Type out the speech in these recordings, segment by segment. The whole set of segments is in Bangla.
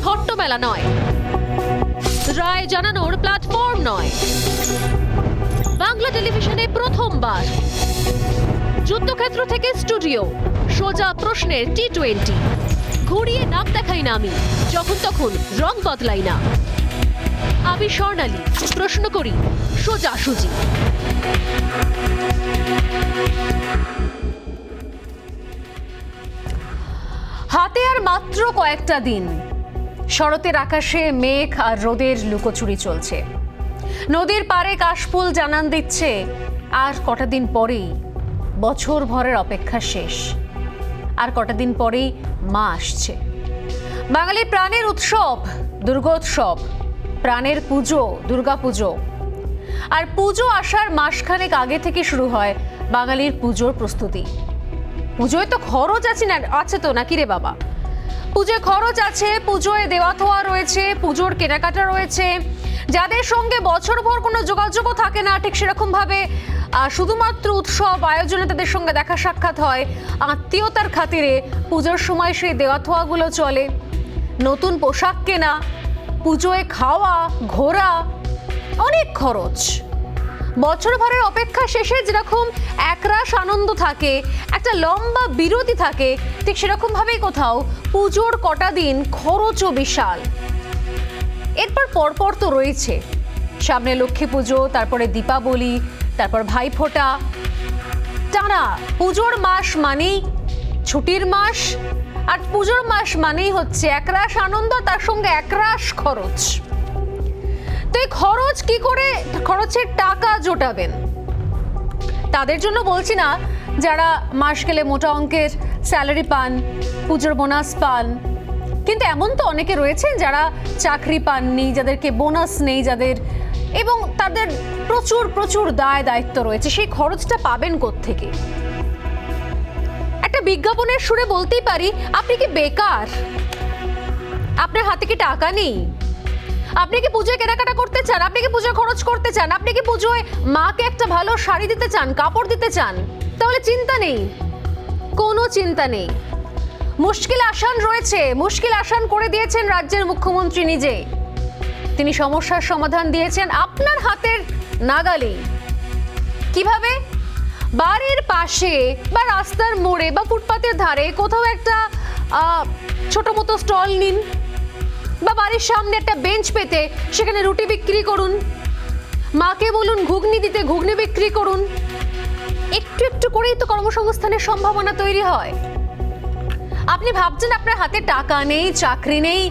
হট্টমেলা নয়, রায় জানানোর প্ল্যাটফর্ম নয়। বাংলা টেলিভিশনে প্রথমবার যুদ্ধক্ষেত্র থেকে স্টুডিও, সোজা প্রশ্নের T20। ঘুরিয়ে নাম দেখাই না আমি, যখন তখন রং বদলাই না। আমি স্বর্ণালী, প্রশ্ন করি সোজাসুজি। হাতে আর মাত্র কয়েকটা দিন, শরতের আকাশে মেঘ আর রোদের লুকোচুরি চলছে। নদীর পাড়ে কাশফুল জানান দিচ্ছে আর কটা দিন পরেই বছর ভরের অপেক্ষা শেষ। আর কটা দিন পরেই মা আসছে। বাঙালির প্রাণের উৎসব দুর্গোৎসব, প্রাণের পুজো দুর্গাপুজো। আর পুজো আসার মাসখানেক আগে থেকে শুরু হয় বাঙালির পুজোর প্রস্তুতি। পুজোয় তো খরচ আছে তো নাকি রে বাবা? পুজোয় খরচ আছে, পুজোয় দেওয়া থোয়া রয়েছে, পুজোর কেনাকাটা রয়েছে। যাদের সঙ্গে বছরভর কোনো যোগাযোগও থাকে না, ঠিক সেরকম ভাবে শুধুমাত্র উৎসব আয়োজনে তাদের সঙ্গে দেখা সাক্ষাৎ হয়, আত্মীয়তার খাতিরে পুজোর সময় সেই দেওয়া থোয়াগুলো চলে। নতুন পোশাক কেনা, পুজোয় খাওয়া, ঘোরা, অনেক খরচ। বছরভরের অপেক্ষা শেষে যেরকম একরাশ আনন্দ থাকে, একটা লম্বা বিরতি থাকে, ঠিক সেরকম ভাবেই কোথাও পুজোর কটা দিন খরচও বিশাল। এরপর পরপর তো রয়েছে সামনে লক্ষ্মী পুজো, তারপরে দীপাবলি, তারপর ভাইফোঁটা। টানা পুজোর মাস মানেই ছুটির মাস, আর পুজোর মাস মানেই হচ্ছে একরাশ আনন্দ, তার সঙ্গে একরাশ খরচ। তো এই খরচ কি করে, খরচের টাকা জোটাবেন? তাদের জন্য বলছি না যারা মাস গেলে মোটা অঙ্কের স্যালারি পান, পুজোর বোনাস পান, কিন্তু এমন তো অনেকে রয়েছেন যারা চাকরি পাননি, যাদেরকে বোনাস নেই, যাদের এবং তাদের প্রচুর প্রচুর দায় দায়িত্ব রয়েছে। সেই খরচটা পাবেন কোত্থেকে? একটা বিজ্ঞাপনের সুরে বলতেই পারি, আপনি কি বেকার? আপনার হাতে কি টাকা নেই? আপনি কি পুজোয় কেনাকাটা করতে চান? আপনি কি পুজোয় খরচ করতে চান? আপনি কি পুজোয় মাকে একটা ভালো শাড়ি দিতে চান, কাপড় দিতে চান? তাহলে চিন্তা নেই, কোনো চিন্তা নেই। মুশকিল আসান রয়েছে, মুশকিল আসান করে দিয়েছেন রাজ্যের মুখ্যমন্ত্রী নিজে। তিনি সমস্যার সমাধান দিয়েছেন আপনার হাতের নাগালেই। কিভাবে? বাড়ির পাশে বা রাস্তার মোড়ে বা ফুটপাতের ধারে কোথাও একটা ছোট মতো স্টল নিন, বা বাড়ির সামনে একটা বেঞ্চ পেতে সেখানে রুটি বিক্রি করুন। মাকে বলুন ঘুগনি দিতে, ঘুগনি বিক্রি করুন। একটু একটু করেই তো কর্মসংস্থানের সম্ভাবনা তৈরি হয়। আপনি ভাবছেন আপনার হাতে টাকা নেই, চাকরি নেই,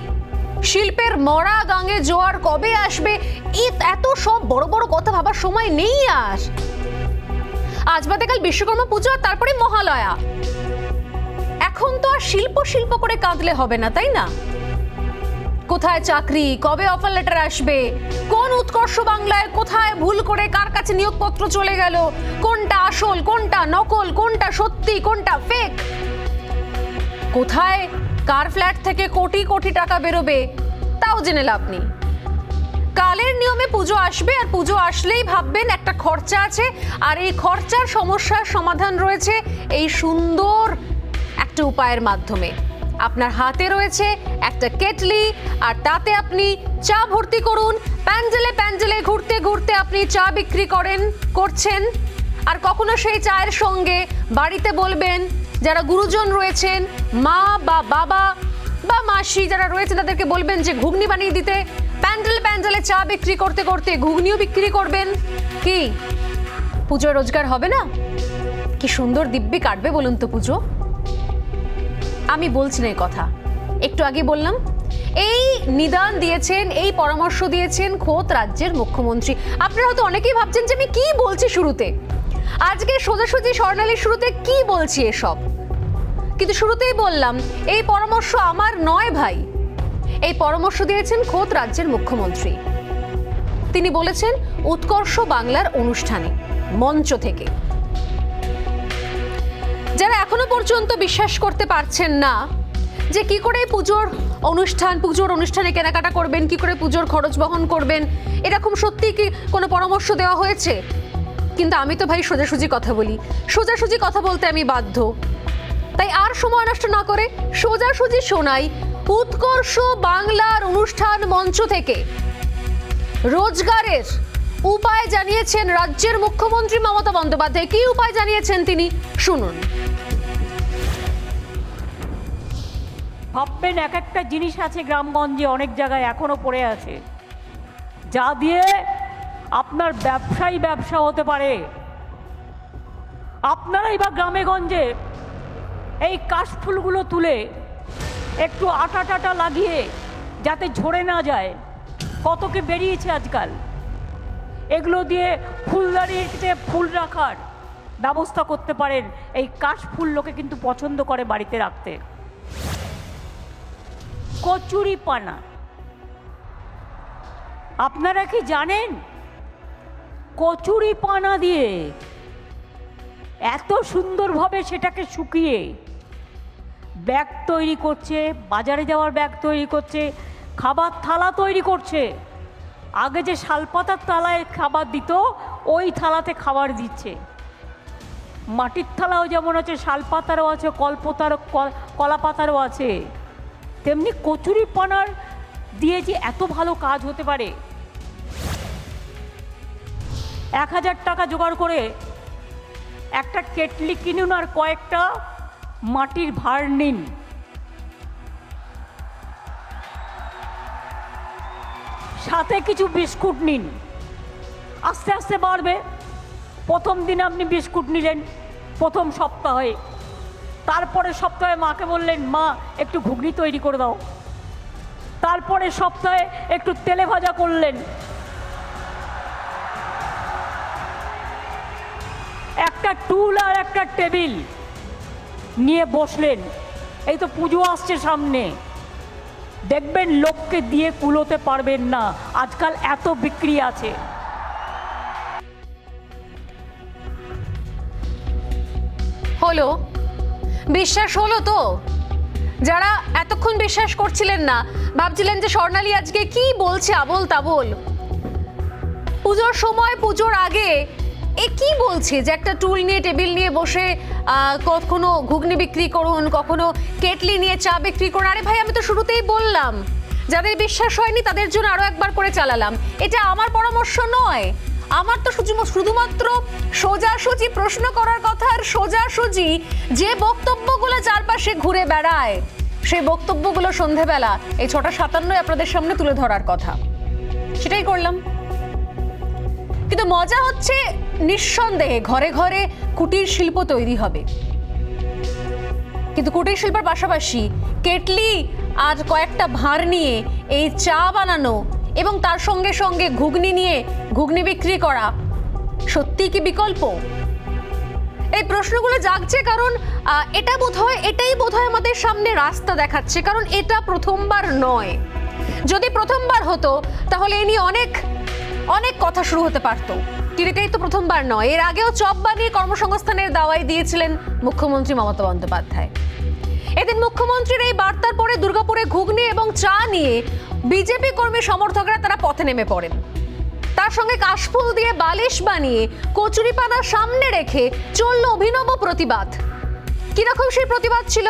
শিল্পের মরা গাঙে জোয়ার কবে আসবে, এত সব বড় বড় কথা ভাবার সময় নেই আর। আজ বাদে কাল বিশ্বকর্মা পুজো, তারপরে মহালয়া। এখন তো আর শিল্প করে কাঁদলে হবে না, তাই না? কোথায় চাকরি, কবে অফার লেটার আসবে, কোন উৎকর্ষ বাংলায় কোথায় ভুল করে কার কাছে নিয়োগপত্র চলে গেল, কোনটা আসল, কোনটা নকল, কোনটা সত্যি, কোনটা ফেক, কোথায় কার ফ্ল্যাট থেকে কোটি কোটি টাকা বেরোবে, তাও জেনে লাভ নেই। কালের নিয়মে পুজো আসবে, আর পুজো আসলেই ভাববেন একটা খরচা আছে, আর এই খরচার সমস্যার সমাধান রয়েছে এই সুন্দর একটা উপায়ের মাধ্যমে। আপনার হাতে রয়েছে একটা কেটলি, আর তাতে আপনি চা ভর্তি করুন। প্যান্ডেলে প্যান্ডেলে ঘুরতে ঘুরতে আপনি চা বিক্রি করছেন। আর কখনো সেই চায়ের সঙ্গে বাড়িতে বলবেন, যারা গুরুজন রয়েছেন, মা বা বাবা বা মাসি যারা রয়েছে, তাদেরকে বলবেন যে ঘুগনি বানিয়ে দিতে। প্যান্ডেলে প্যান্ডেলে চা বিক্রি করতে করতে ঘুগনিও বিক্রি করবেন। কি পুজোয় রোজগার হবে না? কি সুন্দর দিব্যি কাটবে বলুন তো পুজো। আমি বলছি না এই কথা, একটু আগে বললাম। এই নিদান দিয়েছেন, এই পরামর্শ দিয়েছেন খোদ রাজ্যের মুখ্যমন্ত্রী। আপনারা হয়তো অনেকেই ভাবছেন যে আমি কি বলছি শুরুতে, আজকে সোজাসুজি স্বর্ণালীর শুরুতে কি বলছি এসব। কিন্তু শুরুতেই বললাম এই পরামর্শ আমার নয় ভাই, এই পরামর্শ দিয়েছেন খোদ রাজ্যের মুখ্যমন্ত্রী। তিনি বলেছেন উৎকর্ষ বাংলার অনুষ্ঠানে মঞ্চ থেকে। যারা এখনো পর্যন্ত বিশ্বাস করতে পারছেন না যে কি করে পুজোর অনুষ্ঠানে কেনাকাটা করবেন, কি করে পুজোর খরচ বহন করবেন, এরকম সত্যি কি কোনো পরামর্শ দেওয়া হয়েছে? কিন্তু আমি তো ভাই সোজাসুজি কথা বলি, সোজাসুজি কথা বলতে আমি বাধ্য। তাই আর সময় নষ্ট না করে সোজাসুজি শোনাই উৎকর্ষ বাংলার অনুষ্ঠান মঞ্চ থেকে রোজগারের উপায় জানিয়েছেন রাজ্যের মুখ্যমন্ত্রী মমতা বন্দ্যোপাধ্যায়। কি উপায় জানিয়েছেন তিনি, শুনুন। ভাববেন এক একটা জিনিস আছে গ্রামগঞ্জে, অনেক জায়গায় এখনো পড়ে আছে, যা দিয়ে আপনার ব্যবসা হতে পারে। আপনারাই বা গ্রামে গঞ্জে এই কাশফুলগুলো তুলে একটু আটা টাটা লাগিয়ে যাতে ঝরে না যায়, কত কি বেরিয়েছে আজকাল। এগুলো দিয়ে ফুলদানিতে ফুল রাখার ব্যবস্থা করতে পারেন। এই কাশফুল লোকে কিন্তু পছন্দ করে বাড়িতে রাখতে। কচুরি পানা, আপনারা কি জানেন কচুরি পানা দিয়ে এত সুন্দরভাবে সেটাকে শুকিয়ে ব্যাগ তৈরি করছে, বাজারে যাওয়ার ব্যাগ তৈরি করছে, খাবার থালা তৈরি করছে। আগে যে শালপাতার থালায় খাবার দিত, ওই থালাতে খাবার দিচ্ছে। মাটির থালাও যেমন আছে, শালপাতারও আছে, কলা পাতারও আছে, তেমনি কচুরি পানার দিয়ে যে এত ভালো কাজ হতে পারে। 1000 টাকা জোগাড় করে একটা কেটলি কিনুন আর কয়েকটা মাটির ভাঁড় নিন। সাথে কিছু বিস্কুট নিন, আস্তে আস্তে বাড়বে। প্রথম দিন আপনি বিস্কুট নিলেন প্রথম সপ্তাহে, তারপরে সপ্তাহে মাকে বললেন মা একটু ঘুগনি তৈরি করে দাও, তারপরে সপ্তাহে একটু তেলে ভাজা করলেন। একটা টুল আর একটা টেবিল নিয়ে বসলেন। এই তো পুজো আসছে সামনে, দেখবেন লোককে দিয়ে কুলোতে পারবেন না, আজকাল এত বিক্রি আছে। হলো, বিশ্বাস হলো তো? যারা এতক্ষণ বিশ্বাস করছিলেন না, ভাবছিলেন যে স্বর্ণালী আজকে কি বলছে আবোল তাবোল, পুজোর সময় পুজোর আগে এ কি বলছে যে একটা টুল নিয়ে টেবিল নিয়ে বসে কখনো ঘুগনি বিক্রি করুন, কখনো কেটলি নিয়ে চা বিক্রি করুন। আরে ভাই, আমি তো শুরুতেই বললাম, যাদের বিশ্বাস হয়নি তাদের জন্য আরো একবার করে চালালাম। এটা আমার পরামর্শ নয়, আমার তো শুধুমাত্র সোজাসুজি প্রশ্ন করার কথা, আর সোজাসুজি যে বক্তব্যগুলো চারপাশে ঘুরে বেড়ায় সেই বক্তব্যগুলো সন্ধেবেলা এই 6:57 আপনাদের সামনে তুলে ধরার কথা, সেটাই করলাম। কিন্তু মজা হচ্ছে, নিঃসন্দেহে ঘরে ঘরে কুটির শিল্প তৈরি হবে, কিন্তু কুটির শিল্পের পাশাপাশি কেটলি আর কয়েকটা ভাঁড় নিয়ে এই চা বানানো এবং তার সঙ্গে সঙ্গে ঘুগনি নিয়ে ঘুগনি বিক্রি করা সত্যি কি বিকল্প? এই প্রশ্নগুলো জাগছে কারণ এটাই বোধহয় আমাদের সামনে রাস্তা দেখাচ্ছে। কারণ এটা প্রথমবার নয়। যদি প্রথমবার হতো তাহলে এ নিয়ে অনেক অনেক কথা শুরু হতে পারতো, কিন্তু এটাই তো প্রথমবার নয়। এর আগেও চপ বানিয়ে কর্মসংস্থানের দাওয়াই দিয়েছিলেন মুখ্যমন্ত্রী মমতা বন্দ্যোপাধ্যায়। এদিন মুখ্যমন্ত্রীর এই বার্তার পরে দুর্গাপুরে ঘুগনি এবং চা নিয়ে বিজেপি কর্মী সমর্থকরা তারা পথে নেমে পড়েন। তার সঙ্গে কাশফুল দিয়ে বালিশ বানিয়ে কচুরিপানা সামনে রেখে চলল অভিনব প্রতিবাদ। কিরকম সেই প্রতিবাদ ছিল?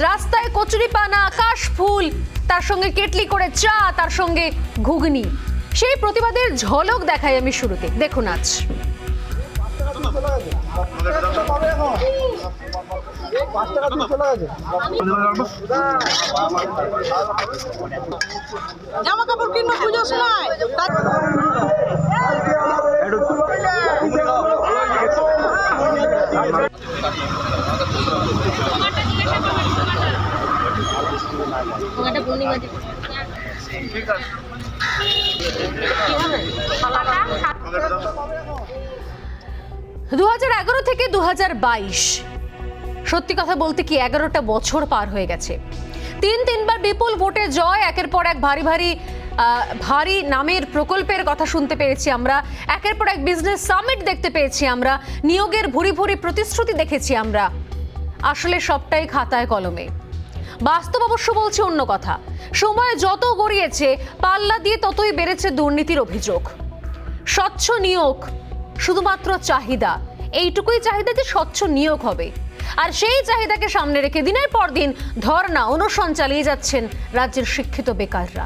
রাস্তায় কচুরিপানা, কাশফুল, তার সঙ্গে কেটলি করে চা, তার সঙ্গে ঘুগনি। সেই প্রতিবাদের ঝলক দেখাই আমি শুরুতে, দেখুন আজ। জামা কাপড় কিনবো পুজোর সময়। ঠিক আছে। 2011 থেকে 2022, সত্যি কথা বলতে কি 11টা বছর পার হয়ে গেছে। তিনবার বিপুল ভোটে জয়, একের পর এক ভারী নামের প্রকল্পের কথা শুনতে পেয়েছি আমরা, একের পর এক বিজনেস সামিট দেখতে পেয়েছি আমরা, নিয়োগের ভুরি ভুরি প্রতিশ্রুতি দেখেছি আমরা। আসলে সবটাই খাতায় কলমে, বাস্তব অবশ্য বলছে অন্য কথা। সময় যত গড়িয়েছে পাল্লা দিয়ে ততই বেড়েছে দুর্নীতির অভিযোগ। স্বচ্ছ নিয়োগ শুধুমাত্র চাহিদা, এইটুকুই চাহিদা যে স্বচ্ছ নিয়োগ হবে। আর সেই চাহিদাকে সামনে রেখে দিনের পর দিন ধর্ণা অনশন চালিয়ে যাচ্ছেন রাজ্যের শিক্ষিত বেকাররা।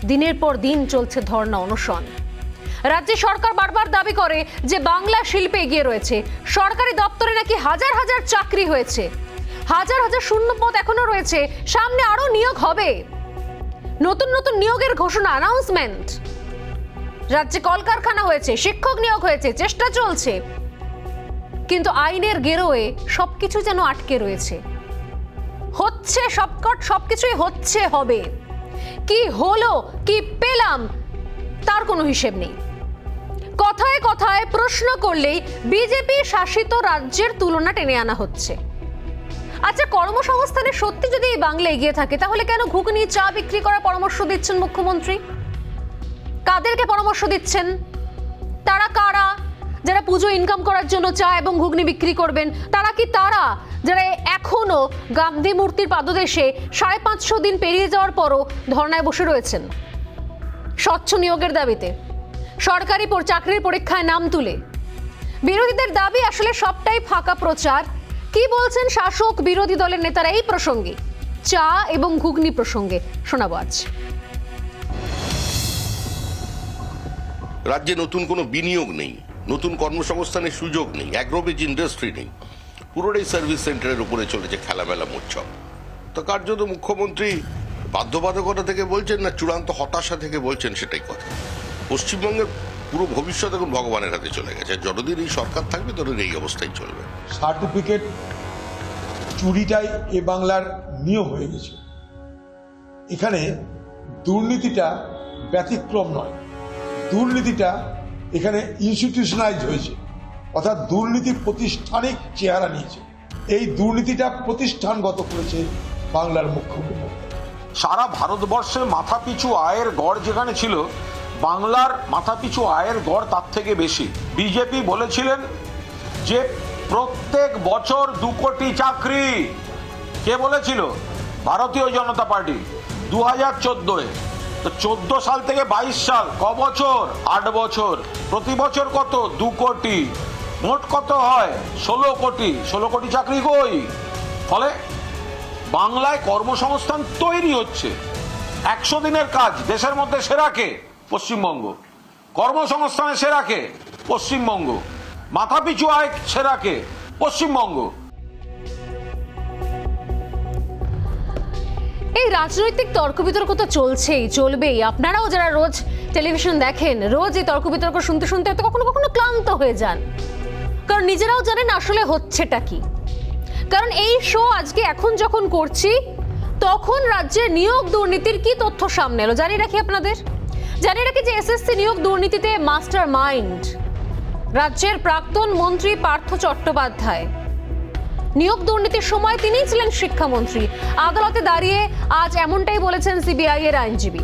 দিনের পর দিন চলছে ধর্ণা অনশন। রাজ্য সরকার বারবার দাবি করে যে বাংলা শিল্পে এগিয়ে রয়েছে, সরকারি দপ্তরে নাকি হাজার হাজার চাকরি হয়েছে, হাজার হাজার শূন্যপদ এখনো রয়েছে, সামনে আরো নিয়োগ হবে, নতুন নতুন নিয়োগের ঘোষণা, অ্যানাউন্সমেন্ট। রাজ্যে কলকারখানা হয়েছে, শিক্ষক নিয়োগ হয়েছে, চেষ্টা চলছে, কিন্তু আইনের গেরোয়ে সবকিছু যেন আটকে রয়েছে। হচ্ছে সবকিছুই হচ্ছে, হবে, কি হলো, কি পেলাম, তার কোনো হিসেব নেই। কথায় কথায় প্রশ্ন করলেই বিজেপি শাসিত রাজ্যের তুলনা টেনে আনা হচ্ছে। আচ্ছা, কর্মসংস্থানে সত্যি যদি এই বাংলা এগিয়ে থাকে, তাহলে কেন ঘুগনি চা বিক্রি করার পরামর্শ দিচ্ছেন মুখ্যমন্ত্রী? কাদেরকে পরামর্শ দিচ্ছেন? তারা কারা? যারা পুজো ইনকাম করার জন্য চা এবং ঘুগনি বিক্রি করবেন, তারা কি তারা যারা এখনো গান্ধী মূর্তির পাদদেশে 550 দিন পেরিয়ে যাওয়ার পরও ধর্নায় বসে রয়েছেন স্বচ্ছ নিয়োগের দাবিতে, সরকারি চাকরির পরীক্ষায় নাম তুলে? বিরোধীদের দাবি আসলে সবটাই ফাঁকা প্রচার। কি বলছেন শাসক বিরোধী দলের নেতারা এই প্রসঙ্গে, চা এবং ঘুগনি প্রসঙ্গে শোনাবো আজ। রাজ্যে নতুন কোনো বিনিয়োগ নেই, নতুন কর্মসংস্থানের সুযোগ নেই, অ্যাগ্রোবেজ ইন্ডাস্ট্রি নেই, পুরোটাই সার্ভিস সেন্টারের উপরে চলেছে খেলামেলা মহোৎসব। তো কার্যত মুখ্যমন্ত্রী বাধ্যবাধকতা থেকে বলছেন না চূড়ান্ত হতাশা থেকে বলছেন, সেটাই কথা। পশ্চিমবঙ্গের পুরো ভবিষ্যৎ এখন ভগবানের হাতে চলে গেছে। যতদিন এই সরকার থাকবে ততদিন এই অবস্থায় চলবে। সার্টিফিকেট চুরিটাই এ বাংলার নিয়ম হয়ে গেছে। এখানে দুর্নীতিটা ব্যতিক্রম নয়, দুর্নীতিটা এখানে ইনস্টিটিউশনালাইজ হয়েছে, অর্থাৎ দুর্নীতি প্রতিষ্ঠানিক চেহারা নিয়েছে। এই দুর্নীতিটা প্রতিষ্ঠানগত করেছে বাংলার মুখ্যমন্ত্রী। সারা ভারতবর্ষে মাথাপিছু আয়ের গড় যেখানে ছিল, বাংলার মাথাপিছু আয়ের গড় তার থেকে বেশি। বিজেপি বলেছিলেন যে প্রত্যেক বছর 2 কোটি চাকরি। কে বলেছিল? ভারতীয় জনতা পার্টি 2014-এ। তো 14 সাল থেকে 22 সাল, ক বছর? 8 বছর। প্রতি বছর কত? 2 কোটি। মোট কত হয়? 16 কোটি। 16 কোটি চাকরি কই? ফলে বাংলায় কর্মসংস্থান তৈরি হচ্ছে। 100 দিনের কাজ দেশের মধ্যে সেরা কে? পশ্চিমবঙ্গ। কর্মসংস্থানে সেরা কে? পশ্চিমবঙ্গ। মাথাপিছু আয় সেরা কে? পশ্চিমবঙ্গ। এই রাজনৈতিক তর্ক বিতর্ক তো চলবেই। আপনারাও যারা রোজ টেলিভিশন দেখেন, রোজ এই তর্ক বিতর্ক শুনতে শুনতে হয়তো কখনো কখনো ক্লান্ত হয়ে যান, কারণ নিজেরাও জানেন আসলে হচ্ছেটা কি। কারণ এই শো আজকে এখন যখন করছি, তখন রাজ্যের নিয়োগ দুর্নীতির কি তথ্য সামনে এলো জানিয়ে রাখি যে এসএসসি নিয়োগ দুর্নীতিতে মাস্টার মাইন্ড রাজ্যের প্রাক্তন মন্ত্রী পার্থ চট্টোপাধ্যায়। নিয়োগ দুর্নীতির সময় তিনিই ছিলেন শিক্ষামন্ত্রী। আদালতে দাঁড়িয়ে আজ এমনটাই বলেছেন সিবিআই এর আইনজীবী।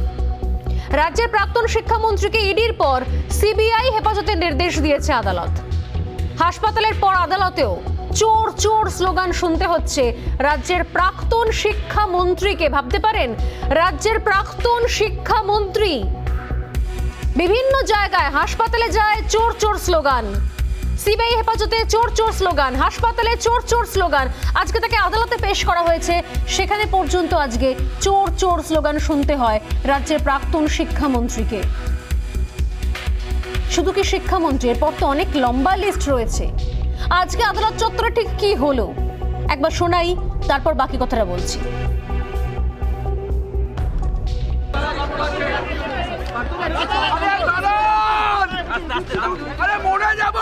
রাজ্যের প্রাক্তন শিক্ষামন্ত্রীকে ইডির পর সিবিআই হেফাজতের নির্দেশ দিয়েছে আদালত। হাসপাতালের পর আদালতেও চোর চোর স্লোগান শুনতে হচ্ছে রাজ্যের প্রাক্তন শিক্ষামন্ত্রীকে। ভাবতে পারেন, রাজ্যের প্রাক্তন শিক্ষামন্ত্রী বিভিন্ন জায়গায় হাসপাতালে যায় চোর চোর স্লোগান, সিবিআই হেফাজতে চোর চোর স্লোগান, হাসপাতালে চোর চোর স্লোগান। আজকে তাকে আদালতে পেশ করা হয়েছে, সেখানে পর্যন্ত আজকে চোর চোর স্লোগান শুনতে হয় রাজ্যের প্রাক্তন শিক্ষামন্ত্রীকে। শুধু কি শিক্ষামন্ত্রী, এরপর তো অনেক লম্বা লিস্ট রয়েছে। আজকে আদালত চত্বরে ঠিক কি হলো একবার শোনাই, তারপর বাকি কথাটা বলছি। আরে মরে যাব।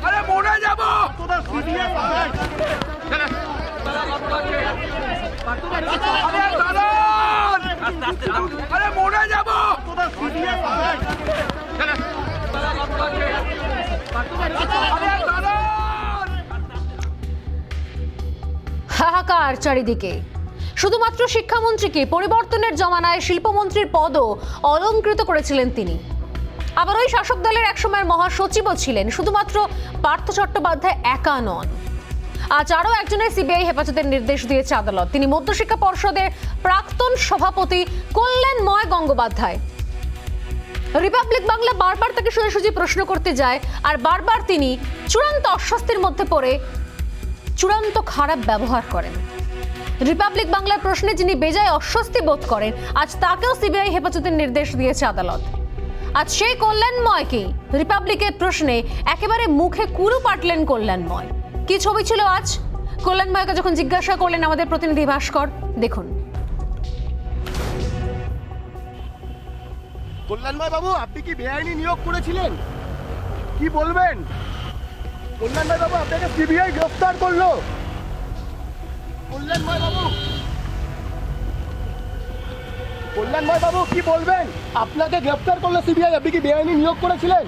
আরে মরে যাব। আরে মরে যাব। হাহাকার চারিদিকে। শুধুমাত্র শিক্ষামন্ত্রীকে পরিবর্তনের জমানায় শিল্পমন্ত্রীর পদও অলংকৃত করেছিলেন তিনি। আবার ওই শাসক দলের একসময়ের মহাসচিবও ছিলেন। শুধুমাত্র পার্থ চট্টোপাধ্যায় একা নন, আজ আরও একজনের সিবিআই হেফাজতের নির্দেশ দিয়েছে আদালত। তিনি মধ্যশিক্ষা পর্ষদের প্রাক্তন সভাপতি কল্যাণময় গঙ্গোপাধ্যায়। রিপাবলিক বাংলা বারবার তাকে সোজাসুজি প্রশ্ন করতে যায়, আর বারবার তিনি চূড়ান্ত অস্বস্তির মধ্যে পড়ে চূড়ান্ত খারাপ ব্যবহার করেন। রিপাবলিক বাংলার প্রশ্নে যিনি বেজায় অস্বস্তি বোধ করেন, আজ তাকেও সিবিআই হেফাজতের নির্দেশ দিয়েছে আদালত। আজ সেই কল্যাণময়কেই রিপাবলিকের প্রশ্নে একেবারে মুখে কুলু পাটলেন কল্যাণময়। কি ছবি ছিল আজ? কল্যাণময়কে যখন জিজ্ঞাসা করলেন আমাদের প্রতিনিধি ভাস্কর, দেখুন। কল্যাণময় বাবু, আপনি কি বেআইনি নিয়োগ করেছিলেন? কি বলবেন? কল্যাণময় বাবু, আপনাকে সিবিআই গ্রেফতার করলো। কল্যাণময় বাবু, কল্যাণময় বাবু কি বলবেন? আপনাকে গ্রেফতার করলো সিবিআই, আপনি কি বেআইনি নিয়োগ করেছিলেন?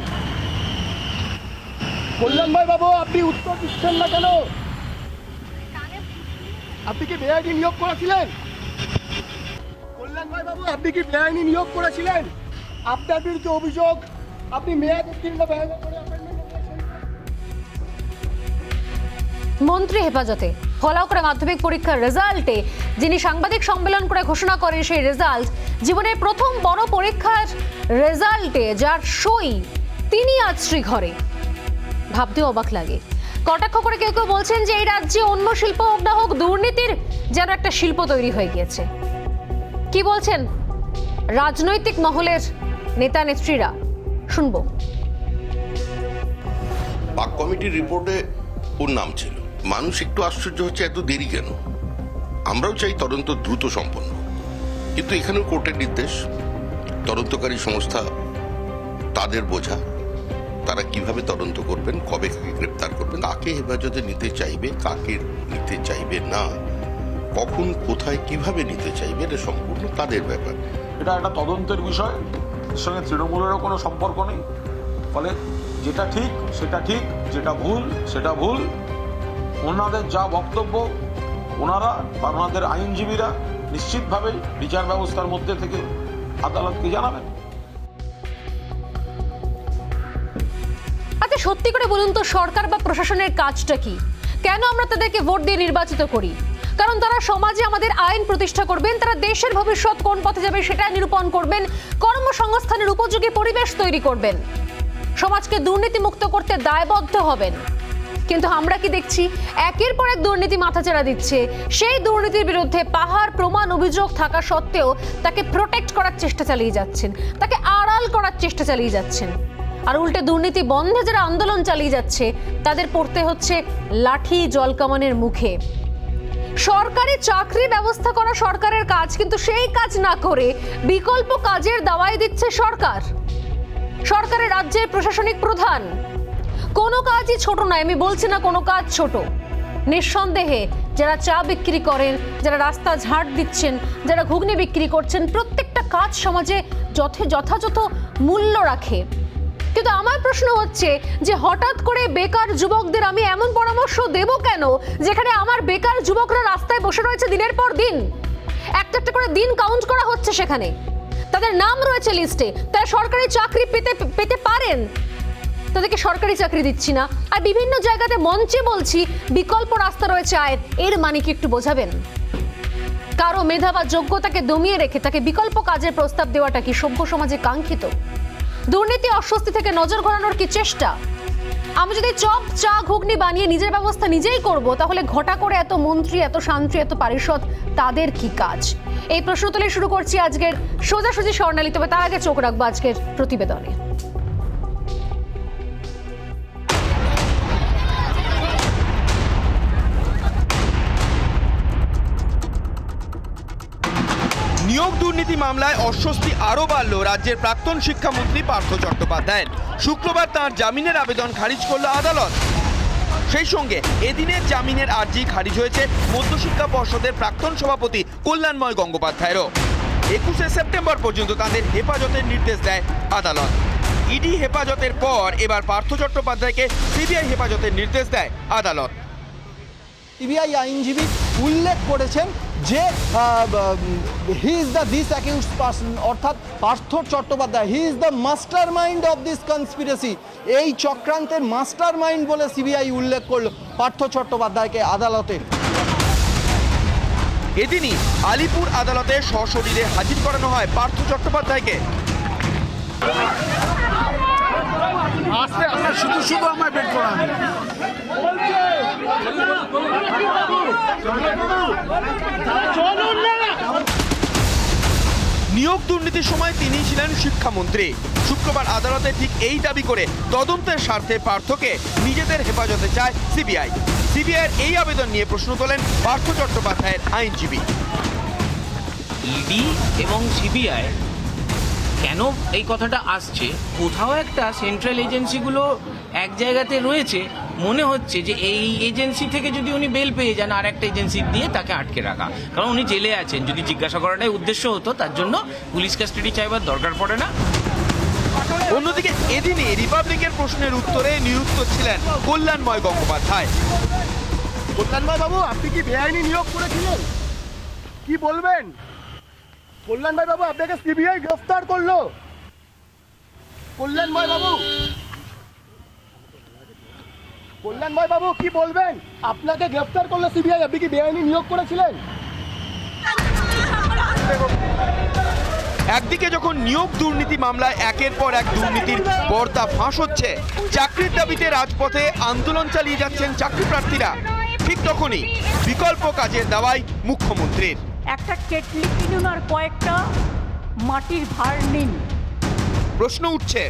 কল্যাণময় বাবু, আপনি উত্তর দিচ্ছেন না কেন? আপনি কি বেআইনি নিয়োগ করেছিলেন? কল্যাণময় বাবু, আপনি কি বেআইনি নিয়োগ করেছিলেন? আপনার বিরুদ্ধে অভিযোগ, আপনি মেয়াদ উত্তীর্ণ ব্যবহার করে অ্যাপয়েন্টমেন্ট করেছেন। মন্ত্রী হেফাজতে ফলাও করে মাধ্যমিক পরীক্ষার রেজাল্টে যিনি সাংবাদিক সম্মেলন করে ঘোষণা করেন সেই রেজাল্ট জীবনের প্রথম বড় পরীক্ষার রেজাল্টে যার সই, তিনি আজ শ্রীঘরে। ভাবতেও অবাক লাগে। কটাক্ষ করে কেউ কেউ বলছেন যে এই রাজ্যে অন্য শিল্প হোক না হোক, দুর্নীতির যেন একটা শিল্প তৈরি হয়ে গিয়েছে। কি বলছেন রাজনৈতিক মহলের নেতা নেত্রীরা, শুনবো। পাক কমিটির রিপোর্টে ওর নাম ছিল। মানুষ একটু আশ্চর্য হচ্ছে এত দেরি কেন। আমরাও চাই তদন্ত দ্রুত সম্পন্ন, কিন্তু এখানেও কোর্টের নির্দেশ, তদন্তকারী সংস্থা তাদের বোঝা, তারা কিভাবে তদন্ত করবেন, কবে কাকে গ্রেপ্তার করবেন, কাকে হেফাজতে নিতে চাইবে, কাকে নিতে চাইবে না, কখন কোথায় কিভাবে নিতে চাইবে, এটা সম্পূর্ণ তাদের ব্যাপার। এটা একটা তদন্তের বিষয়, এর সঙ্গে তৃণমূলেরও কোনো সম্পর্ক নেই। ফলে যেটা ঠিক সেটা ঠিক, যেটা ভুল সেটা ভুল। ওনাদের যা বক্তব্য, ওনারা বা ওনাদের আইনজীবীরা নিশ্চিতভাবে বিচার ব্যবস্থার মধ্যে থেকে আদালতকে জানাবেন। আচ্ছা, সত্যি করে বলুন তো, সরকার বা প্রশাসনের কাজটা কি? কেন আমরা তাদেরকে ভোট দিয়ে নির্বাচিত করি? কারণ তারা সমাজে আমাদের আইন প্রতিষ্ঠা করবেন, তারা দেশের ভবিষ্যৎ কোন পথে যাবে সেটা নিরূপণ করবেন, কর্মসংস্থানের উপযোগী পরিবেশ তৈরি করবেন, সমাজকে দুর্নীতি মুক্ত করতে দায়বদ্ধ হবেন। কিন্তু আমরা কি দেখছি? একের পর এক দুর্নীতি মাথাচাড়া দিচ্ছে। সেই দুর্নীতির বিরুদ্ধে পাহাড় প্রমাণ অভিযোগ থাকা সত্ত্বেও তাকে প্রোটেক্ট করার চেষ্টা চালিয়ে যাচ্ছেন, তাকে আড়াল করার চেষ্টা চালিয়ে যাচ্ছেন। আর উল্টে দুর্নীতি বন্ধে যারা আন্দোলন চালিয়ে যাচ্ছে তাদের পড়তে হচ্ছে লাঠি জলকামানের মুখে। সরকারি চাকরি ব্যবস্থা করা সরকারের কাজ, কিন্তু সেই কাজ না করে বিকল্প কাজের দাওয়াই দিচ্ছে সরকার। সরকারের রাজ্যের প্রশাসনিক প্রধান। কোনো কাজই ছোট নয়, আমি বলছি না কোনো কাজ ছোট। নিঃসন্দেহে যারা চা বিক্রি করেন, যারা রাস্তা ঝাড় দিচ্ছেন, যারা ঘুগনি বিক্রি করছেন, প্রত্যেকটা কাজ সমাজে যথাযথ মূল্য রাখে। কিন্তু আমার প্রশ্ন হচ্ছে যে হঠাৎ করে বেকার যুবকদের আমি এমন পরামর্শ দেব কেন যেখানে আমার বেকার যুবকরা রাস্তায় বসে রয়েছে দিনের পর দিন, একটা একটা করে দিন কাউন্ট করা হচ্ছে, সেখানে তাদের নাম রয়েছে লিস্টে, তারা সরকারি চাকরি পেতে পারেন, তাদেরকে সরকারি চাকরি দিচ্ছি না। আর বিভিন্ন জায়গাতে মঞ্চে বলছি বিকল্প রাস্তা রয়েছে আয়ের, এর মানে কি একটু বোঝাবেন? কারো মেধা বা যোগ্যতাকে দমিয়ে রেখে তাকে বিকল্প কাজের প্রস্তাব দেওয়াটা কি সভ্য সমাজে কাঙ্ক্ষিত? দুর্নীতি অস্বস্তি থেকে নজর ঘোরানোর কি চেষ্টা? আমি যদি চপ চা ঘুগনি বানিয়ে নিজের ব্যবস্থা নিজেই করব, তাহলে ঘটা করে এত মন্ত্রী, এত শান্তি, এত পারিষদ, তাদের কি কাজ? এই প্রশ্ন তুলে শুরু করছি আজকের সোজাসুজি স্বর্ণালী। তবে তার আগে চোখ রাখবো আজকের প্রতিবেদনে। নিয়োগ দুর্নীতি মামলায় অস্বস্তি আরও বাড়ল রাজ্যের প্রাক্তন শিক্ষামন্ত্রী পার্থ চট্টোপাধ্যায়ের। শুক্রবার তাঁর জামিনের আবেদন খারিজ করল আদালত। সেই সঙ্গে এদিনের জামিনের আর্জি খারিজ হয়েছে মধ্যশিক্ষা পর্ষদের প্রাক্তন সভাপতি কল্যাণময় গঙ্গোপাধ্যায়েরও। 21শে সেপ্টেম্বর পর্যন্ত তাদের হেফাজতের নির্দেশ দেয় আদালত। ইডি হেফাজতের পর এবার পার্থ চট্টোপাধ্যায়কে সিবিআই হেফাজতের নির্দেশ দেয় আদালত। সিবিআই আইনজীবী উল্লেখ করেছেন যে he is the this accused person, অর্থাৎ Partha Chattopadhyay, he is the mastermind of this conspiracy. এই চক্রান্তের মাস্টার মাইন্ড বলে সিবিআই উল্লেখ করলো পার্থ চট্টোপাধ্যায়কে আদালতে। এদিনই আলিপুর আদালতে সশরীরে হাজির করানো হয় পার্থ চট্টোপাধ্যায়কে। আসতে আপনার শুধু শুধু আমায় বের করা নিয়োগ দুর্নীতির সময় তিনি ছিলেন শিক্ষামন্ত্রী। শুক্রবার আদালতে ঠিক এই দাবি করে তদন্তের স্বার্থে পার্থকে নিজেদের হেফাজতে চায় সিবিআই। সিবিআইয়ের এই আবেদন নিয়ে প্রশ্ন তোলেন পার্থ চট্টোপাধ্যায়ের আইনজীবী। ইডি এবং সিবিআই কেন এই কথাটা আসছে, কোথাও একটা সেন্ট্রাল এজেন্সিগুলো এক জায়গাতে রয়েছে, মনে হচ্ছে যে এই এজেন্সি থেকে যদি উনি বেল পেয়ে যান আর একটা এজেন্সি দিয়ে তাকে আটকে রাখা, কারণ উনি জেলে আছেন। যদি জিজ্ঞাসা করাটাই উদ্দেশ্য হতো, তার জন্য পুলিশ কাস্টাডি চাইবার দরকার পড়ে না। অন্যদিকে এদিনে রিপাবলিকের প্রশ্নের উত্তরে নিরুত্তর ছিলেন কল্যাণময় গঙ্গোপাধ্যায়। কল্যাণময় বাবু, আপনি কি বেআইনি নিয়োগ করেছিলেন? কি বলবেন? কল্যাণময় বাবু, আপনাকে সিবিআই গ্রেফতার করলো। কল্যাণময় বাবু, কল্যাণময় বাবু কি বলবেন? আপনাকে গ্রেফতার করলো সিবিআই, আপনি কি বেআইনি নিয়োগ করেছিলেন? একদিকে যখন নিয়োগ দুর্নীতি মামলায় একের পর এক দুর্নীতির পর্দা ফাঁস হচ্ছে, চাকরির দাবিতে রাজপথে আন্দোলন চালিয়ে যাচ্ছেন চাকরি প্রার্থীরা, ঠিক তখনই বিকল্প কাজের দাওয়াই মুখ্যমন্ত্রীর। একটা কেটলি কিনুন আর কয়েকটা মাটির ভাঁড় নিন। প্রশ্ন উঠছে,